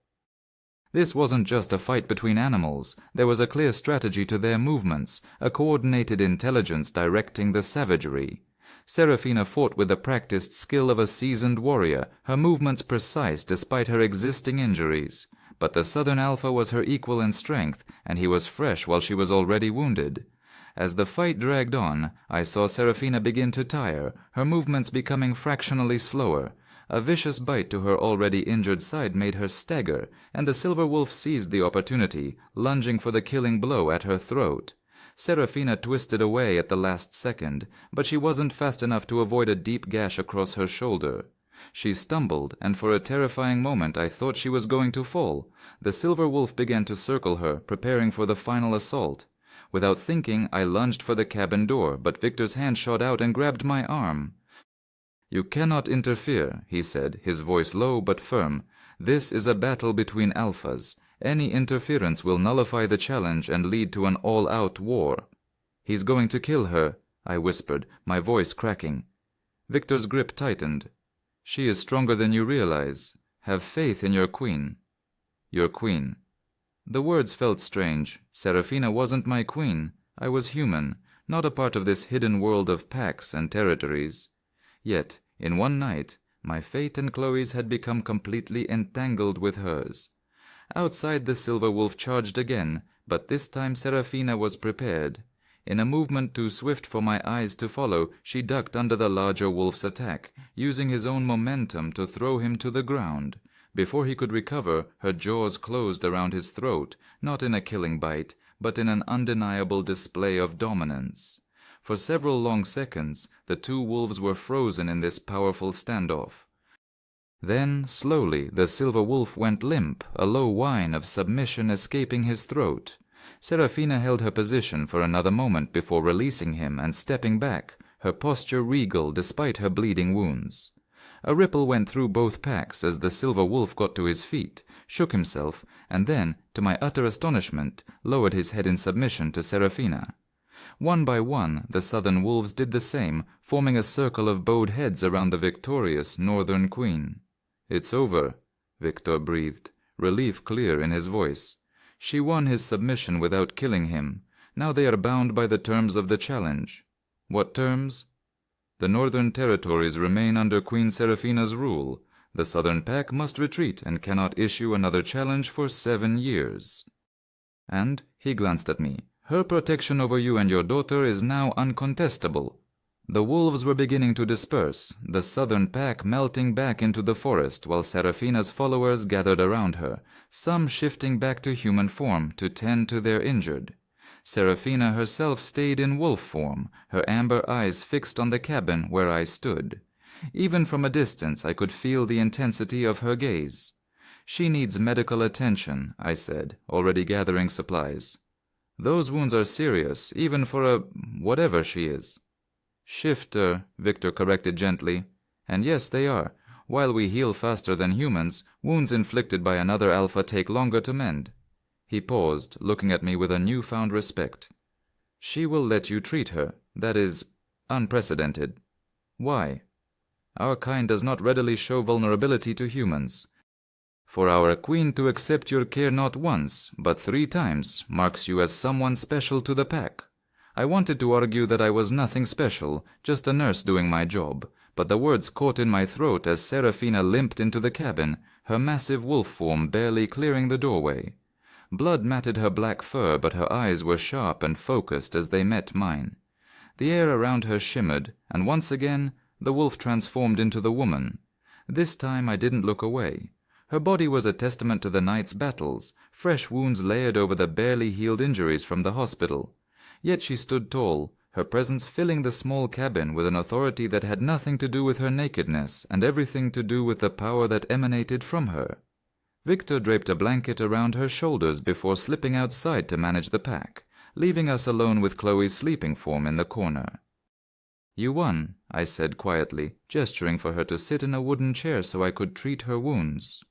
This wasn't just a fight between animals. There was a clear strategy to their movements, a coordinated intelligence directing the savagery. Serafina fought with the practiced skill of a seasoned warrior, her movements precise despite her existing injuries. But the Southern Alpha was her equal in strength, and he was fresh while she was already wounded. As the fight dragged on, I saw Serafina begin to tire, her movements becoming fractionally slower. A vicious bite to her already injured side made her stagger, and the silver wolf seized the opportunity, lunging for the killing blow at her throat. Serafina twisted away at the last second, but she wasn't fast enough to avoid a deep gash across her shoulder. She stumbled, and for a terrifying moment I thought she was going to fall. The silver wolf began to circle her, preparing for the final assault. Without thinking, I lunged for the cabin door, but Victor's hand shot out and grabbed my arm. "You cannot interfere," he said, his voice low but firm. "This is a battle between alphas. Any interference will nullify the challenge and lead to an all-out war." "He's going to kill her," I whispered, my voice cracking. Victor's grip tightened. "She is stronger than you realize. Have faith in your queen." "Your queen." The words felt strange. Serafina wasn't my queen. I was human, not a part of this hidden world of packs and territories. Yet, in one night, my fate and Chloe's had become completely entangled with hers. Outside, the silver wolf charged again, but this time Serafina was prepared. In a movement too swift for my eyes to follow, she ducked under the larger wolf's attack, using his own momentum to throw him to the ground. Before he could recover, her jaws closed around his throat, not in a killing bite, but in an undeniable display of dominance. For several long seconds, the two wolves were frozen in this powerful standoff. Then, slowly, the silver wolf went limp, a low whine of submission escaping his throat. Serafina held her position for another moment before releasing him and stepping back, her posture regal despite her bleeding wounds. A ripple went through both packs as the silver wolf got to his feet, shook himself, and then, to my utter astonishment, lowered his head in submission to Serafina. One by one, the southern wolves did the same, forming a circle of bowed heads around the victorious northern queen. "It's over," Victor breathed, relief clear in his voice. "She won his submission without killing him. Now they are bound by the terms of the challenge." "What terms?" "The northern territories remain under Queen Serafina's rule. The southern pack must retreat and cannot issue another challenge for 7 years. And," he glanced at me, "her protection over you and your daughter is now uncontestable." The wolves were beginning to disperse, the southern pack melting back into the forest while Serafina's followers gathered around her, some shifting back to human form to tend to their injured. Serafina herself stayed in wolf form, her amber eyes fixed on the cabin where I stood. Even from a distance I could feel the intensity of her gaze. "She needs medical attention," I said, already gathering supplies. "Those wounds are serious, even for a whatever she is." "Shifter," Victor corrected gently. "And yes, they are. While we heal faster than humans, wounds inflicted by another alpha take longer to mend." He paused, looking at me with a newfound respect. "She will let you treat her. That is unprecedented." "Why?" "Our kind does not readily show vulnerability to humans. For our queen to accept your care not once, but 3 times, marks you as someone special to the pack." I wanted to argue that I was nothing special, just a nurse doing my job, but the words caught in my throat as Serafina limped into the cabin, her massive wolf form barely clearing the doorway. Blood matted her black fur, but her eyes were sharp and focused as they met mine. The air around her shimmered, and once again, the wolf transformed into the woman. This time I didn't look away. Her body was a testament to the night's battles, fresh wounds layered over the barely healed injuries from the hospital. Yet she stood tall, her presence filling the small cabin with an authority that had nothing to do with her nakedness and everything to do with the power that emanated from her. Victor draped a blanket around her shoulders before slipping outside to manage the pack, leaving us alone with Chloe's sleeping form in the corner. "You won," I said quietly, gesturing for her to sit in a wooden chair so I could treat her wounds.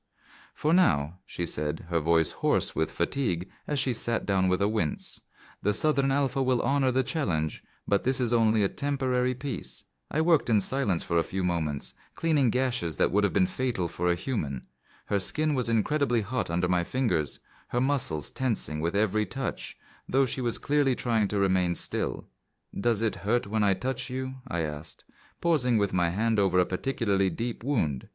"For now," she said, her voice hoarse with fatigue as she sat down with a wince. "The Southern Alpha will honor the challenge, but this is only a temporary peace." I worked in silence for a few moments, cleaning gashes that would have been fatal for a human. Her skin was incredibly hot under my fingers, her muscles tensing with every touch, though she was clearly trying to remain still. "Does it hurt when I touch you?" I asked. pausing with my hand over a particularly deep wound.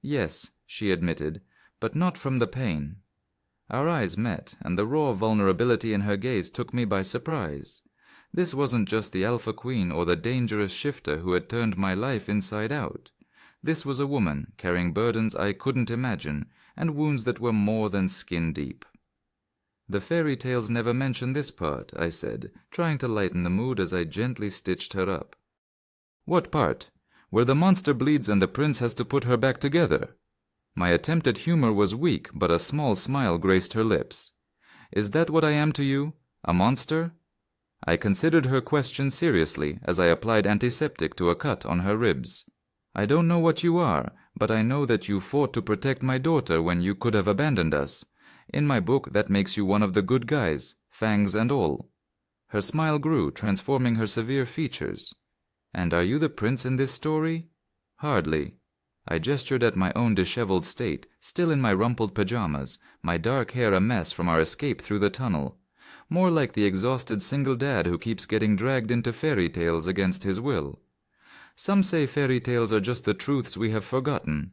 "Yes," she admitted, "but not from the pain." Our eyes met, and the raw vulnerability in her gaze took me by surprise. This wasn't just the Alpha Queen or the dangerous shifter who had turned my life inside out. This was a woman carrying burdens I couldn't imagine, and wounds that were more than skin deep. "The fairy tales never mention this part," I said, trying to lighten the mood as I gently stitched her up. "What part? Where the monster bleeds and the prince has to put her back together?" My attempt at humor was weak, but a small smile graced her lips. "Is that what I am to you? A monster?" I considered her question seriously as I applied antiseptic to a cut on her ribs. "I don't know what you are, but I know that you fought to protect my daughter when you could have abandoned us. In my book, that makes you one of the good guys, fangs and all." Her smile grew, transforming her severe features. "And are you the prince in this story?" "Hardly." I gestured at my own disheveled state, still in my rumpled pajamas, my dark hair a mess from our escape through the tunnel. More like the exhausted single dad who keeps getting dragged into fairy tales against his will. Some say fairy tales are just the truths we have forgotten.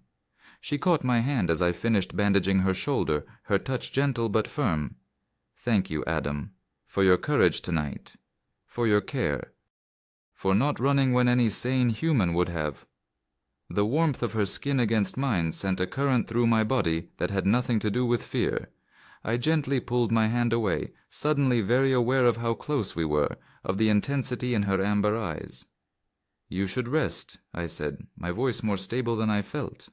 She caught my hand as I finished bandaging her shoulder, her touch gentle but firm. "Thank you, Adam, for your courage tonight, for your care, for not running when any sane human would have." The warmth of her skin against mine sent a current through my body that had nothing to do with fear. I gently pulled my hand away, suddenly very aware of how close we were, of the intensity in her amber eyes. "You should rest," I said, my voice more stable than I felt.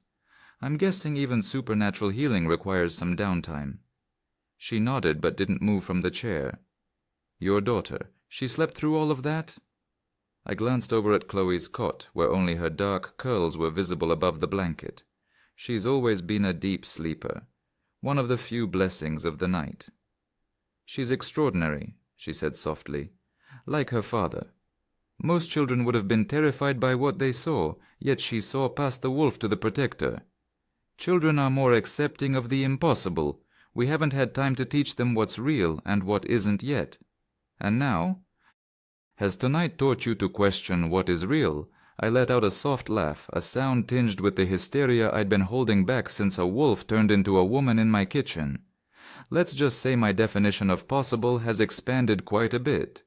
"I'm guessing even supernatural healing requires some downtime." She nodded but didn't move from the chair. "Your daughter, she slept through all of that?" I glanced over at Chloe's cot, where only her dark curls were visible above the blanket. She's always been a deep sleeper, one of the few blessings of the night. "She's extraordinary," she said softly, "like her father. Most children would have been terrified by what they saw, yet she saw past the wolf to the protector. Children are more accepting of the impossible. We haven't had time to teach them what's real and what isn't yet. And now? Has tonight taught you to question what is real?" I let out a soft laugh, a sound tinged with the hysteria I'd been holding back since a wolf turned into a woman in my kitchen. Let's just say my definition of possible has expanded quite a bit.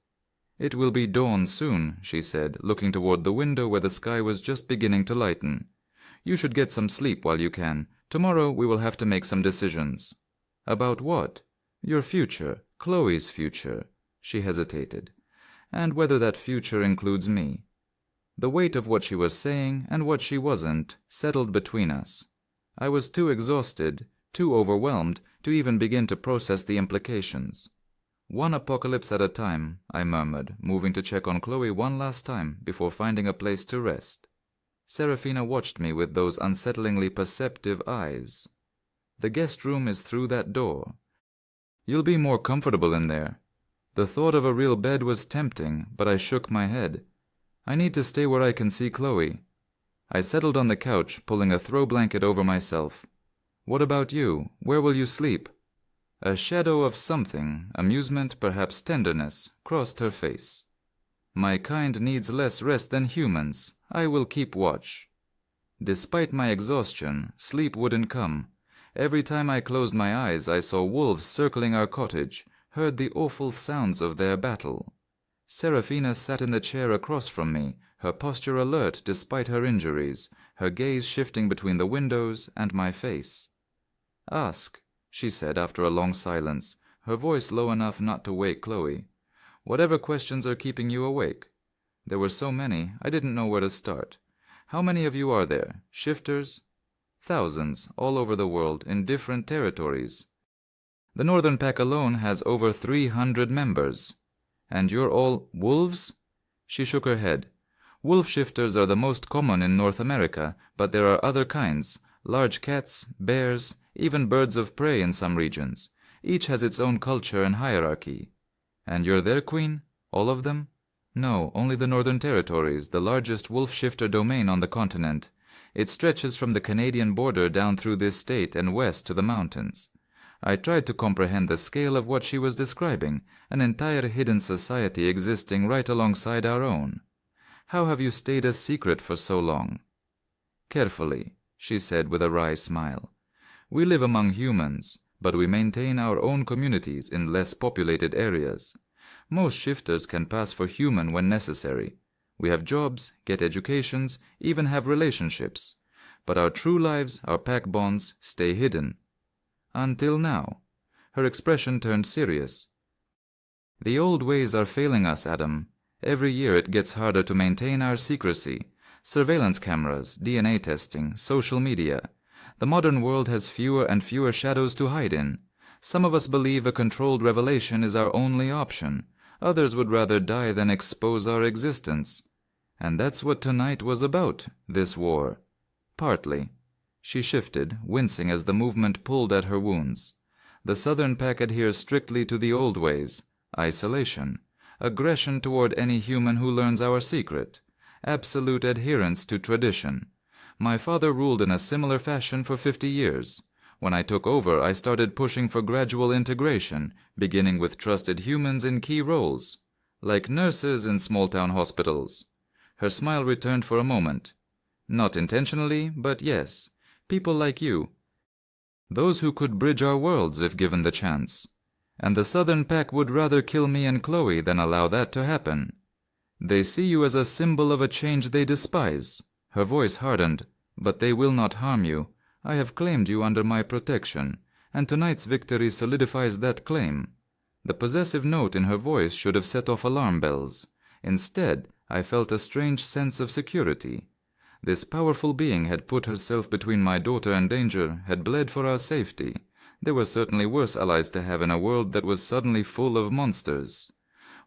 "It will be dawn soon," she said, looking toward the window where the sky was just beginning to lighten. "You should get some sleep while you can. Tomorrow we will have to make some decisions." "About what?" "Your future, Chloe's future." She hesitated. "And whether that future includes me." The weight of what she was saying and what she wasn't settled between us. I was too exhausted, too overwhelmed, to even begin to process the implications. "One apocalypse at a time," I murmured, moving to check on Chloe one last time before finding a place to rest. Serafina watched me with those unsettlingly perceptive eyes. "The guest room is through that door. You'll be more comfortable in there." The thought of a real bed was tempting, but I shook my head. "I need to stay where I can see Chloe." I settled on the couch, pulling a throw blanket over myself. "What about you? Where will you sleep?" A shadow of something, amusement, perhaps tenderness, crossed her face. "My kind needs less rest than humans. I will keep watch." Despite my exhaustion, sleep wouldn't come. Every time I closed my eyes, I saw wolves circling our cottage, heard the awful sounds of their battle. Serafina sat in the chair across from me, her posture alert despite her injuries, her gaze shifting between the windows and my face. "Ask," she said after a long silence, her voice low enough not to wake Chloe. "Whatever questions are keeping you awake." There were so many, I didn't know where to start. "How many of you are there? Shifters?" "Thousands, all over the world, in different territories. The Northern Pack alone has over 300 members. And you're all wolves?" She shook her head. "Wolf shifters are the most common in North America, but there are other kinds, large cats, bears, even birds of prey in some regions. Each has its own culture and hierarchy." "And you're their queen? All of them?" "No, only the Northern Territories, the largest wolf shifter domain on the continent. It stretches from the Canadian border down through this state and west to the mountains." I tried to comprehend the scale of what she was describing, an entire hidden society existing right alongside our own. How have you stayed a secret for so long?" "Carefully," she said with a wry smile. "We live among humans, but we maintain our own communities in less populated areas. Most shifters can pass for human when necessary. We have jobs, get educations, even have relationships. But our true lives, our pack bonds, stay hidden. Until now." Her expression turned serious. "The old ways are failing us, Adam. Every year it gets harder to maintain our secrecy. Surveillance cameras, DNA testing, social media. The modern world has fewer and fewer shadows to hide in. Some of us believe a controlled revelation is our only option. Others would rather die than expose our existence. And that's what tonight was about, this war. Partly." She shifted, wincing as the movement pulled at her wounds. "The Southern pack adheres strictly to the old ways. Isolation. Aggression toward any human who learns our secret. Absolute adherence to tradition. My father ruled in a similar fashion for 50 years. When I took over, I started pushing for gradual integration, beginning with trusted humans in key roles, like nurses in small-town hospitals." Her smile returned for a moment. "Not intentionally, but yes. People like you. Those who could bridge our worlds if given the chance. And the Southern pack would rather kill me and Chloe than allow that to happen. They see you as a symbol of a change they despise." Her voice hardened. "But they will not harm you. I have claimed you under my protection, and tonight's victory solidifies that claim." The possessive note in her voice should have set off alarm bells. Instead, I felt a strange sense of security. This powerful being had put herself between my daughter and danger, had bled for our safety. There were certainly worse allies to have in a world that was suddenly full of monsters.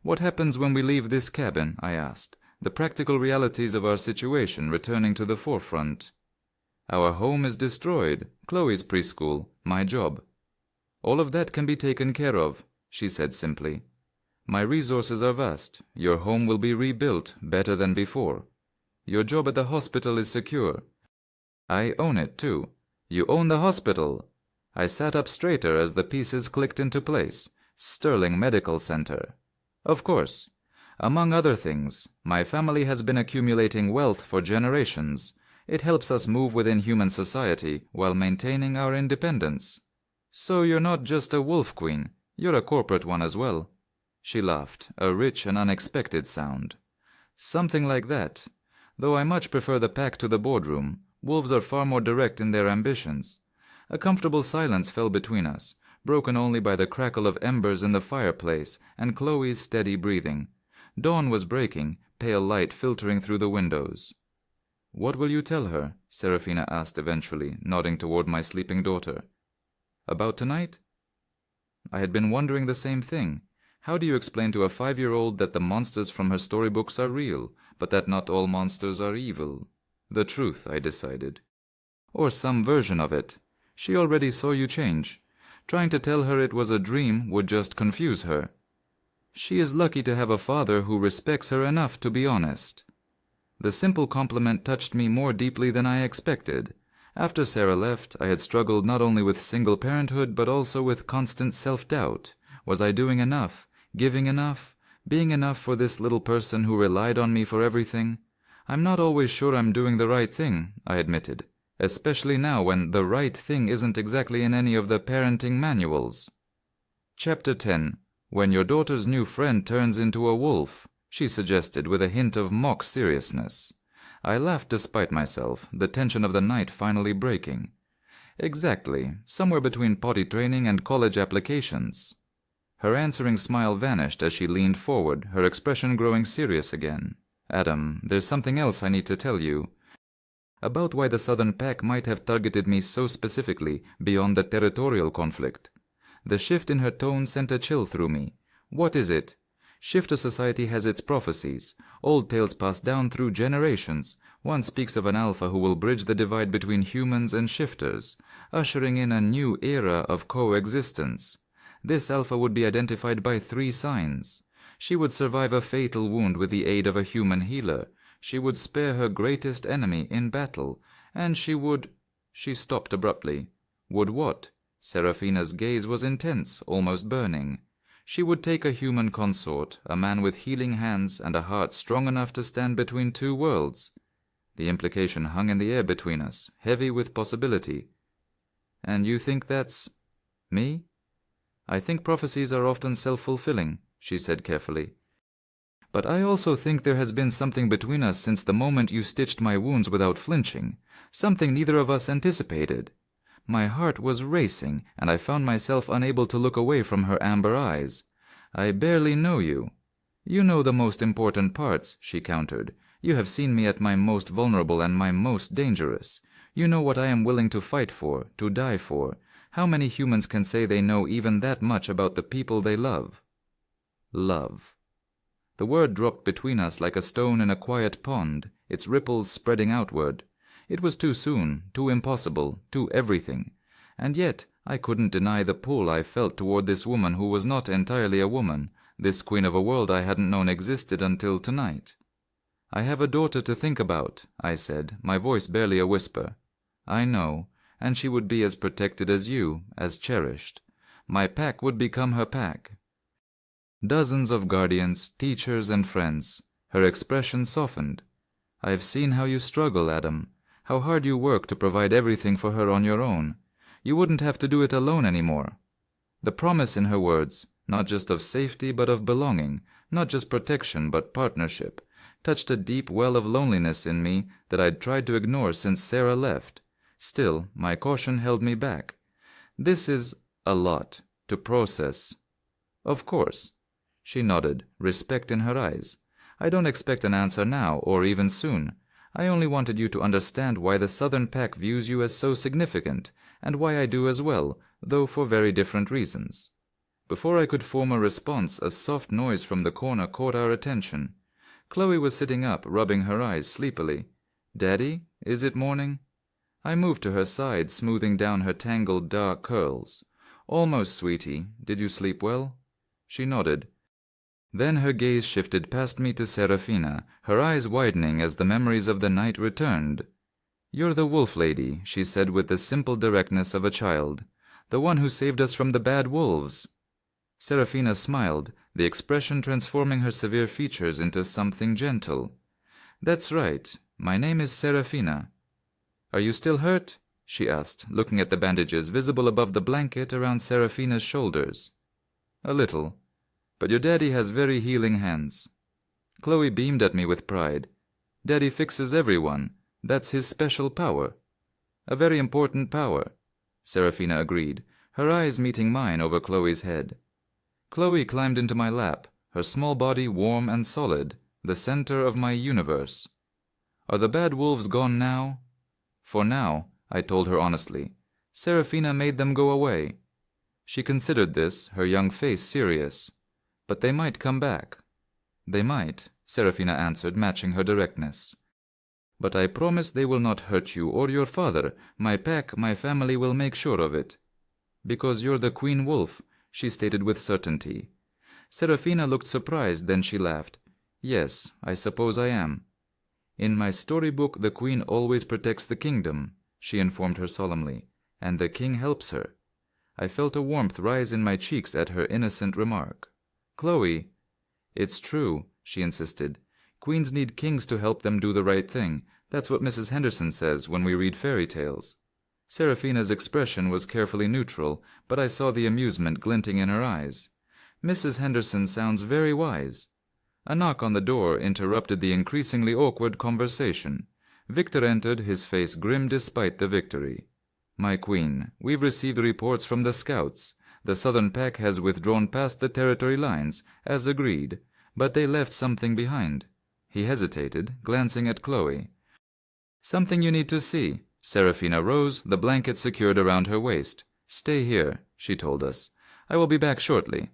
"What happens when we leave this cabin?" I asked, the practical realities of our situation returning to the forefront. "Our home is destroyed, Chloe's preschool, my job." "All of that can be taken care of," she said simply. "My resources are vast. Your home will be rebuilt better than before. Your job at the hospital is secure." "I own it, too." "You own the hospital?" I sat up straighter as the pieces clicked into place. Sterling Medical Center. "Of course. Among other things, my family has been accumulating wealth for generations. It helps us move within human society while maintaining our independence." "So you're not just a wolf queen, you're a corporate one as well." She laughed, a rich and unexpected sound. "Something like that. Though I much prefer the pack to the boardroom. Wolves are far more direct in their ambitions." A comfortable silence fell between us, broken only by the crackle of embers in the fireplace and Chloe's steady breathing. Dawn was breaking, pale light filtering through the windows. "What will you tell her?" Serafina asked eventually, nodding toward my sleeping daughter. "About tonight?" I had been wondering the same thing. How do you explain to a 5-year-old that the monsters from her storybooks are real, but that not all monsters are evil? The truth, I decided. Or some version of it. She already saw you change. Trying to tell her it was a dream would just confuse her. She is lucky to have a father who respects her enough to be honest. The simple compliment touched me more deeply than I expected. After Sarah left, I had struggled not only with single parenthood but also with constant self-doubt. Was I doing enough, giving enough, being enough for this little person who relied on me for everything? "I'm not always sure I'm doing the right thing," I admitted, especially now when the right thing isn't exactly in any of the parenting manuals. Chapter 10. When your daughter's new friend turns into a wolf, she suggested with a hint of mock seriousness. I laughed despite myself, the tension of the night finally breaking. Exactly, somewhere between potty training and college applications. Her answering smile vanished as she leaned forward, her expression growing serious again. "Adam, there's something else I need to tell you. About why the Southern Pack might have targeted me so specifically beyond the territorial conflict." The shift in her tone sent a chill through me. "What is it?" Shifter society has its prophecies, old tales passed down through generations. One speaks of an alpha who will bridge the divide between humans and shifters, ushering in a new era of coexistence. This alpha would be identified by 3 signs. She would survive a fatal wound with the aid of a human healer. She would spare her greatest enemy in battle, and she would... She stopped abruptly. "Would what?" Serafina's gaze was intense, almost burning. She would take a human consort, a man with healing hands and a heart strong enough to stand between two worlds. The implication hung in the air between us, heavy with possibility. And you think that's me? I think prophecies are often self-fulfilling, she said carefully. But I also think there has been something between us since the moment you stitched my wounds without flinching, something neither of us anticipated. My heart was racing, and I found myself unable to look away from her amber eyes. I barely know you. You know the most important parts, she countered. You have seen me at my most vulnerable and my most dangerous. You know what I am willing to fight for, to die for. How many humans can say they know even that much about the people they love? Love. The word dropped between us like a stone in a quiet pond, its ripples spreading outward. It was too soon, too impossible, too everything. And yet I couldn't deny the pull I felt toward this woman who was not entirely a woman, this queen of a world I hadn't known existed until tonight. I have a daughter to think about, I said, my voice barely a whisper. I know, and she would be as protected as you, as cherished. My pack would become her pack. Dozens of guardians, teachers, and friends. Her expression softened. I have seen how you struggle, Adam, how hard you work to provide everything for her on your own. You wouldn't have to do it alone anymore. The promise in her words, not just of safety but of belonging, not just protection but partnership, touched a deep well of loneliness in me that I'd tried to ignore since Sarah left. Still, my caution held me back. This is a lot to process. Of course. She nodded, respect in her eyes. I don't expect an answer now, or even soon. I only wanted you to understand why the Southern Pack views you as so significant, and why I do as well, though for very different reasons. Before I could form a response, a soft noise from the corner caught our attention. Chloe was sitting up, rubbing her eyes sleepily. "Daddy, is it morning?" I moved to her side, smoothing down her tangled dark curls. "Almost, sweetie. Did you sleep well?" She nodded. Then her gaze shifted past me to Serafina, her eyes widening as the memories of the night returned. "You're the wolf lady," she said with the simple directness of a child. "The one who saved us from the bad wolves." Serafina smiled, the expression transforming her severe features into something gentle. "That's right. My name is Serafina." "Are you still hurt?" she asked, looking at the bandages visible above the blanket around Serafina's shoulders. "A little. But your daddy has very healing hands." Chloe beamed at me with pride. "Daddy fixes everyone. That's his special power." "A very important power," Serafina agreed, her eyes meeting mine over Chloe's head. Chloe climbed into my lap, her small body warm and solid, the center of my universe. "Are the bad wolves gone now?" "For now," I told her honestly. "Serafina made them go away." She considered this, her young face serious. "But they might come back." "They might," Serafina answered, matching her directness. "But I promise they will not hurt you or your father. My pack, my family will make sure of it." "Because you're the Queen Wolf," she stated with certainty. Serafina looked surprised, then she laughed. "Yes, I suppose I am." "In my storybook, the Queen always protects the kingdom," she informed her solemnly, "and the king helps her." I felt a warmth rise in my cheeks at her innocent remark. "Chloe." "It's true," she insisted. "Queens need kings to help them do the right thing. That's what Mrs. Henderson says when we read fairy tales." Serafina's expression was carefully neutral, but I saw the amusement glinting in her eyes. "Mrs. Henderson sounds very wise." A knock on the door interrupted the increasingly awkward conversation. Victor entered, his face grim despite the victory. "My queen, we've received reports from the scouts. The Southern Pack has withdrawn past the territory lines, as agreed, but they left something behind." He hesitated, glancing at Chloe. "Something you need to see." Serafina rose, the blanket secured around her waist. "Stay here," she told us. "I will be back shortly."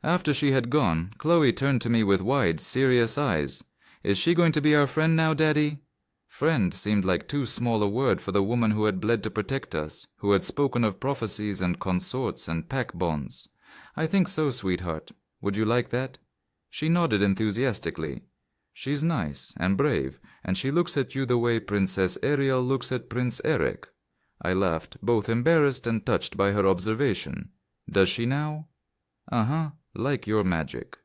After she had gone, Chloe turned to me with wide, serious eyes. "Is she going to be our friend now, Daddy?" Friend seemed like too small a word for the woman who had bled to protect us, who had spoken of prophecies and consorts and pack bonds. "I think so, sweetheart. Would you like that?" She nodded enthusiastically. "She's nice and brave, and she looks at you the way Princess Ariel looks at Prince Eric." I laughed, both embarrassed and touched by her observation. "Does she now?" "Uh-huh," Like your magic.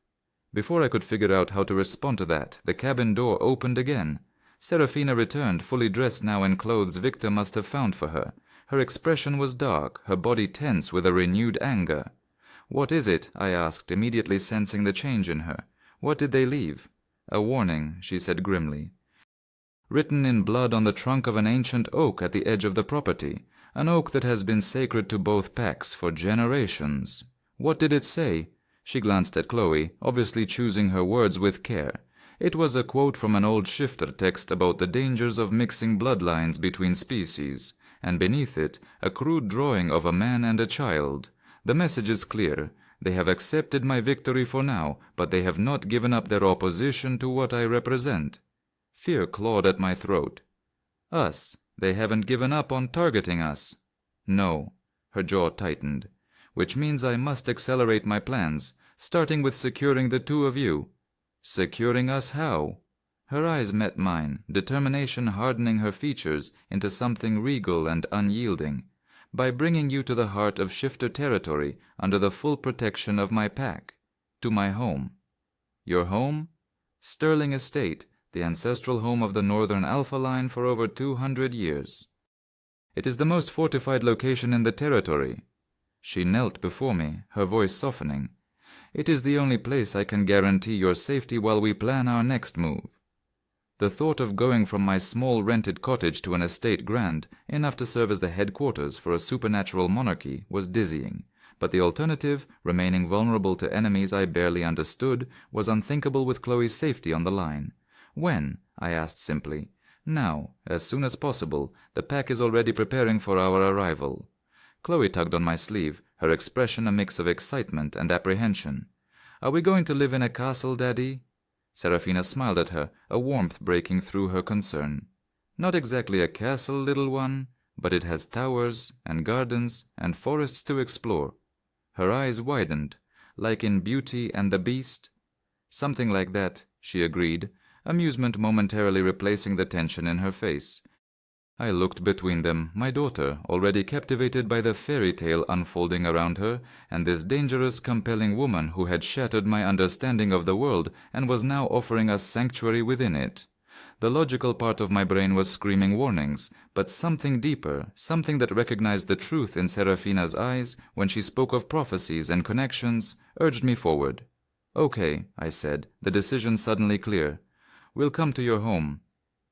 Before I could figure out how to respond to that, the cabin door opened again. Serafina returned, fully dressed now in clothes Victor must have found for her. Her expression was dark, her body tense with a renewed anger. "What is it?" I asked, immediately sensing the change in her. "What did they leave?" "A warning," she said grimly. "Written in blood on the trunk of an ancient oak at the edge of the property, an oak that has been sacred to both packs for generations." "What did it say?" She glanced at Chloe, obviously choosing her words with care. It was a quote from an old shifter text about the dangers of mixing bloodlines between species, and beneath it, a crude drawing of a man and a child. The message is clear. They have accepted my victory for now, but they have not given up their opposition to what I represent. Fear clawed at my throat. Us. They haven't given up on targeting us. No. Her jaw tightened. Which means I must accelerate my plans, starting with securing the two of you. Securing us how? Her eyes met mine, determination hardening her features into something regal and unyielding. By bringing you to the heart of shifter territory under the full protection of my pack. To my home. Your home? Sterling Estate, the ancestral home of the Northern Alpha Line for over 200 years. It is the most fortified location in the territory. She knelt before me, her voice softening. It is the only place I can guarantee your safety while we plan our next move. The thought of going from my small rented cottage to an estate grand, enough to serve as the headquarters for a supernatural monarchy, was dizzying, but the alternative, remaining vulnerable to enemies I barely understood, was unthinkable with Chloe's safety on the line. When? I asked simply. Now, as soon as possible. The pack is already preparing for our arrival. Chloe tugged on my sleeve, her expression a mix of excitement and apprehension. Are we going to live in a castle, Daddy? Serafina smiled at her, a warmth breaking through her concern. Not exactly a castle, little one, but it has towers and gardens and forests to explore. Her eyes widened, like in Beauty and the Beast. Something like that, she agreed, amusement momentarily replacing the tension in her face. I looked between them, my daughter, already captivated by the fairy tale unfolding around her, and this dangerous, compelling woman who had shattered my understanding of the world and was now offering us sanctuary within it. The logical part of my brain was screaming warnings, but something deeper, something that recognized the truth in Serafina's eyes when she spoke of prophecies and connections, urged me forward. Okay, I said, the decision suddenly clear. We'll come to your home.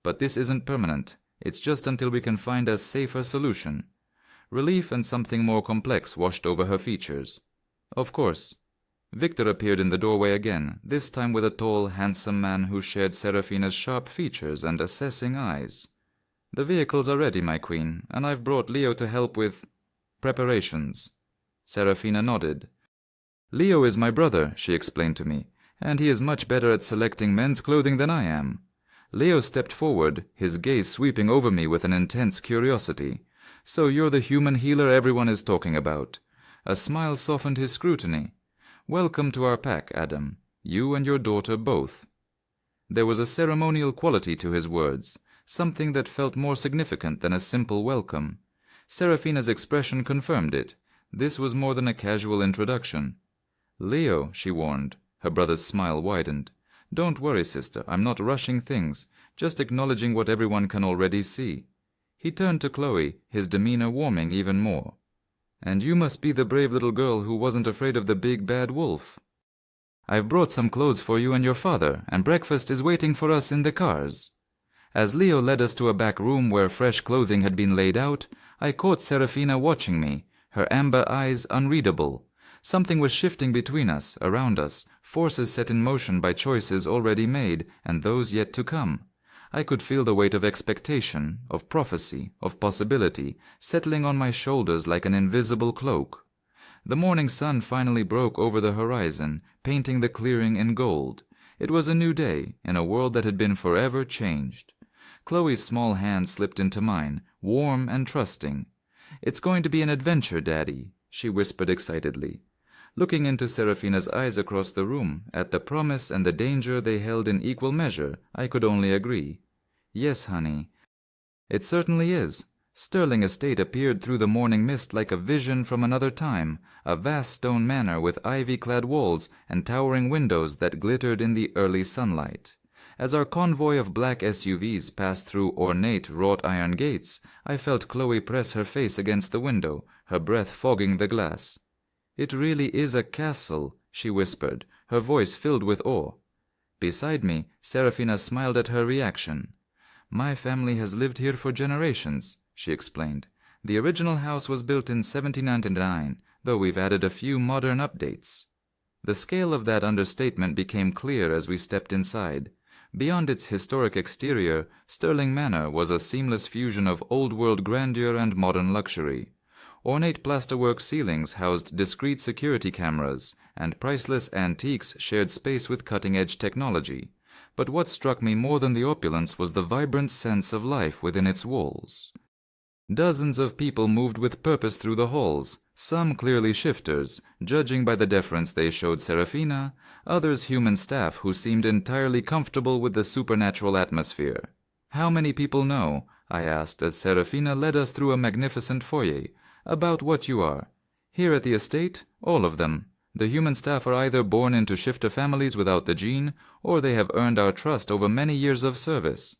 But this isn't permanent. It's just until we can find a safer solution. Relief and something more complex washed over her features. Of course. Victor appeared in the doorway again, this time with a tall, handsome man who shared Serafina's sharp features and assessing eyes. The vehicles are ready, my queen, and I've brought Leo to help with preparations. Serafina nodded. Leo is my brother, she explained to me, and he is much better at selecting men's clothing than I am. Leo stepped forward, his gaze sweeping over me with an intense curiosity. So you're the human healer everyone is talking about. A smile softened his scrutiny. Welcome to our pack, Adam. You and your daughter both. There was a ceremonial quality to his words, something that felt more significant than a simple welcome. Serafina's expression confirmed it. This was more than a casual introduction. Leo, she warned. Her brother's smile widened. Don't worry, sister, I'm not rushing things, just acknowledging what everyone can already see. He turned to Chloe, his demeanor warming even more. And you must be the brave little girl who wasn't afraid of the big bad wolf. I've brought some clothes for you and your father, and breakfast is waiting for us in the cars. As Leo led us to a back room where fresh clothing had been laid out, I caught Serafina watching me, her amber eyes unreadable. Something was shifting between us, around us, forces set in motion by choices already made and those yet to come. I could feel the weight of expectation, of prophecy, of possibility, settling on my shoulders like an invisible cloak. The morning sun finally broke over the horizon, painting the clearing in gold. It was a new day, in a world that had been forever changed. Chloe's small hand slipped into mine, warm and trusting. It's going to be an adventure, Daddy, she whispered excitedly. Looking into Serafina's eyes across the room, at the promise and the danger they held in equal measure, I could only agree. Yes, honey. It certainly is. Stirling Estate appeared through the morning mist like a vision from another time, a vast stone manor with ivy-clad walls and towering windows that glittered in the early sunlight. As our convoy of black SUVs passed through ornate wrought-iron gates, I felt Chloe press her face against the window, her breath fogging the glass. "It really is a castle," she whispered, her voice filled with awe. Beside me, Serafina smiled at her reaction. "My family has lived here for generations," she explained. "The original house was built in 1799, though we've added a few modern updates." The scale of that understatement became clear as we stepped inside. Beyond its historic exterior, Stirling Manor was a seamless fusion of old-world grandeur and modern luxury. Ornate plasterwork ceilings housed discreet security cameras, and priceless antiques shared space with cutting-edge technology. But what struck me more than the opulence was the vibrant sense of life within its walls. Dozens of people moved with purpose through the halls, some clearly shifters, judging by the deference they showed Serafina, others human staff who seemed entirely comfortable with the supernatural atmosphere. "How many people know," I asked as Serafina led us through a magnificent foyer, "about what you are? Here at the estate, all of them. The human staff are either born into shifter families without the gene, or they have earned our trust over many years of service."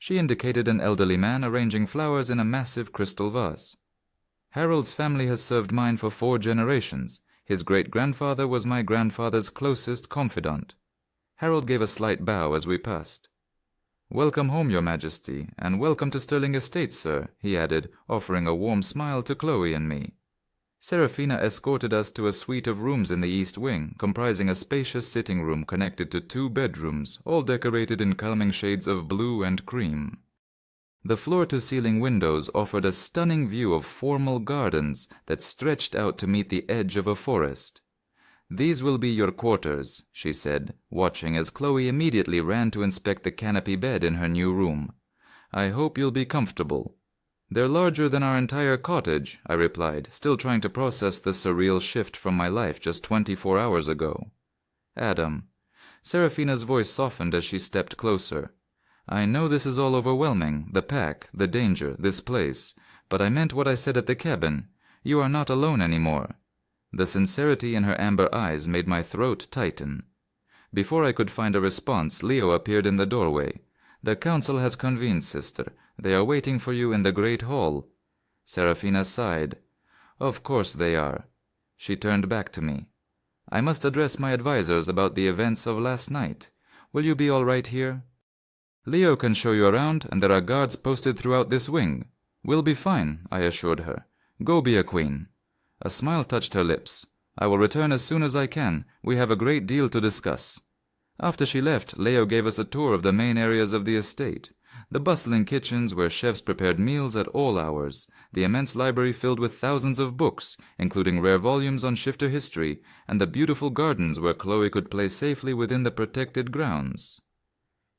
She indicated an elderly man arranging flowers in a massive crystal vase. "Harold's family has served mine for 4 generations. His great-grandfather was my grandfather's closest confidant." Harold gave a slight bow as we passed. "Welcome home, Your Majesty, and welcome to Stirling Estate, sir," he added, offering a warm smile to Chloe and me. Serafina escorted us to a suite of rooms in the east wing, comprising a spacious sitting room connected to 2 bedrooms, all decorated in calming shades of blue and cream. The floor-to-ceiling windows offered a stunning view of formal gardens that stretched out to meet the edge of a forest. "These will be your quarters," she said, watching as Chloe immediately ran to inspect the canopy bed in her new room. "I hope you'll be comfortable." "They're larger than our entire cottage," I replied, still trying to process the surreal shift from my life just 24 hours ago. "Adam." Serafina's voice softened as she stepped closer. "I know this is all overwhelming, the pack, the danger, this place, but I meant what I said at the cabin. You are not alone anymore." The sincerity in her amber eyes made my throat tighten. Before I could find a response, Leo appeared in the doorway. "The council has convened, sister. They are waiting for you in the great hall." Serafina sighed. "Of course they are." She turned back to me. "I must address my advisors about the events of last night. Will you be all right here?" "Leo can show you around, and there are guards posted throughout this wing." "We'll be fine," I assured her. "Go be a queen." A smile touched her lips. "I will return as soon as I can. We have a great deal to discuss." After she left, Leo gave us a tour of the main areas of the estate. The bustling kitchens where chefs prepared meals at all hours, the immense library filled with thousands of books, including rare volumes on shifter history, and the beautiful gardens where Chloe could play safely within the protected grounds.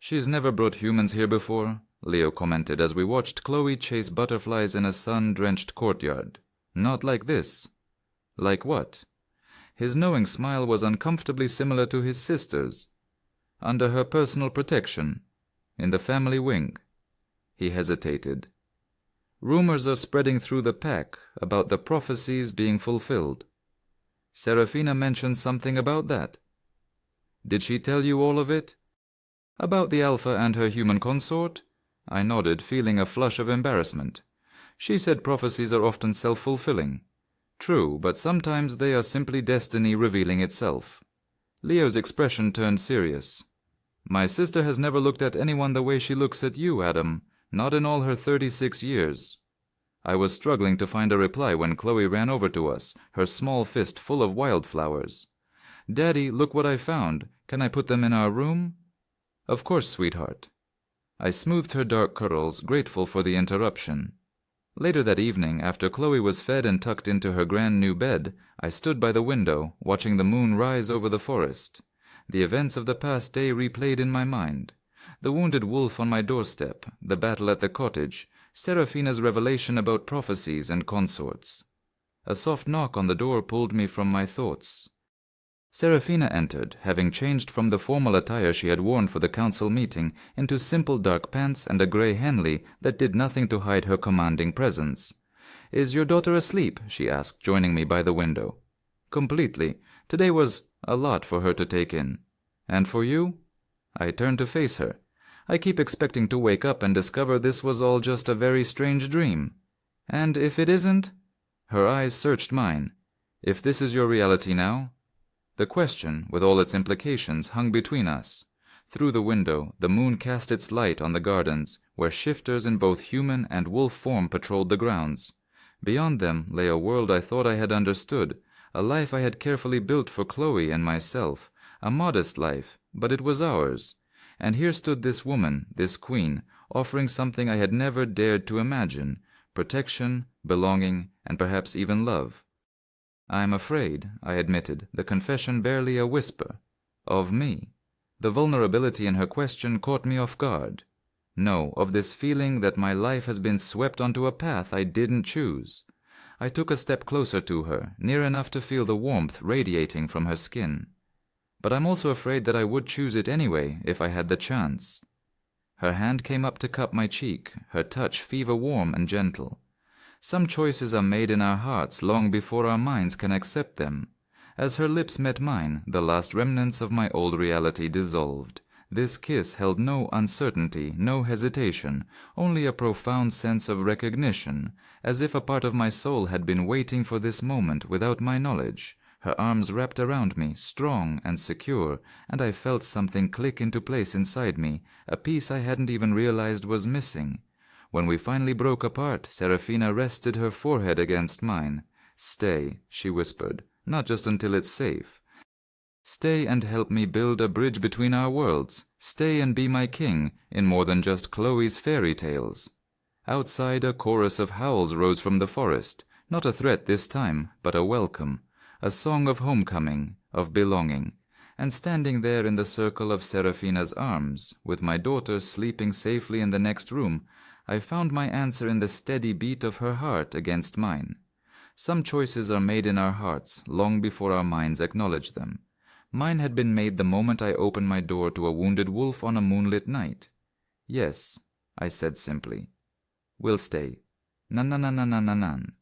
"She's never brought humans here before," Leo commented as we watched Chloe chase butterflies in a sun-drenched courtyard. "Not like this." "Like what?" His knowing smile was uncomfortably similar to his sister's. "Under her personal protection. In the family wing." He hesitated. "Rumors are spreading through the pack about the prophecies being fulfilled." Serafina mentioned something about that. "Did she tell you all of it?" "About the Alpha and her human consort?" I nodded, feeling a flush of embarrassment. "She said prophecies are often self-fulfilling." "True, but sometimes they are simply destiny revealing itself." Leo's expression turned serious. "My sister has never looked at anyone the way she looks at you, Adam, not in all her 36 years. I was struggling to find a reply when Chloe ran over to us, her small fist full of wildflowers. "Daddy, look what I found. Can I put them in our room?" "Of course, sweetheart." I smoothed her dark curls, grateful for the interruption. Later that evening, after Chloe was fed and tucked into her grand new bed, I stood by the window, watching the moon rise over the forest. The events of the past day replayed in my mind. The wounded wolf on my doorstep, the battle at the cottage, Serafina's revelation about prophecies and consorts. A soft knock on the door pulled me from my thoughts. Serafina entered, having changed from the formal attire she had worn for the council meeting into simple dark pants and a grey Henley that did nothing to hide her commanding presence. "Is your daughter asleep?" she asked, joining me by the window. "Completely. Today was a lot for her to take in. And for you?" I turned to face her. "I keep expecting to wake up and discover this was all just a very strange dream. And if it isn't?" Her eyes searched mine. "If this is your reality now?" The question, with all its implications, hung between us. Through the window, the moon cast its light on the gardens, where shifters in both human and wolf form patrolled the grounds. Beyond them lay a world I thought I had understood, a life I had carefully built for Chloe and myself, a modest life, but it was ours. And here stood this woman, this queen, offering something I had never dared to imagine: protection, belonging, and perhaps even love. "I'm afraid," I admitted, the confession barely a whisper. "Of me." The vulnerability in her question caught me off guard. No, of this feeling that my life has been swept onto a path I didn't choose. I took a step closer to her, near enough to feel the warmth radiating from her skin. "But I'm also afraid that I would choose it anyway if I had the chance." Her hand came up to cup my cheek, her touch fever-warm and gentle. Some choices are made in our hearts long before our minds can accept them. As her lips met mine, the last remnants of my old reality dissolved. This kiss held no uncertainty, no hesitation, only a profound sense of recognition, as if a part of my soul had been waiting for this moment without my knowledge. Her arms wrapped around me, strong and secure, and I felt something click into place inside me, a piece I hadn't even realized was missing. When we finally broke apart, Serafina rested her forehead against mine. "Stay," she whispered, "not just until it's safe. Stay and help me build a bridge between our worlds. Stay and be my king, in more than just Chloe's fairy tales." Outside, a chorus of howls rose from the forest, not a threat this time, but a welcome, a song of homecoming, of belonging. And standing there in the circle of Serafina's arms, with my daughter sleeping safely in the next room, I found my answer in the steady beat of her heart against mine. Some choices are made in our hearts long before our minds acknowledge them. Mine had been made the moment I opened my door to a wounded wolf on a moonlit night. "Yes," I said simply. "We'll stay. Na-na-na-na-na-na-nan."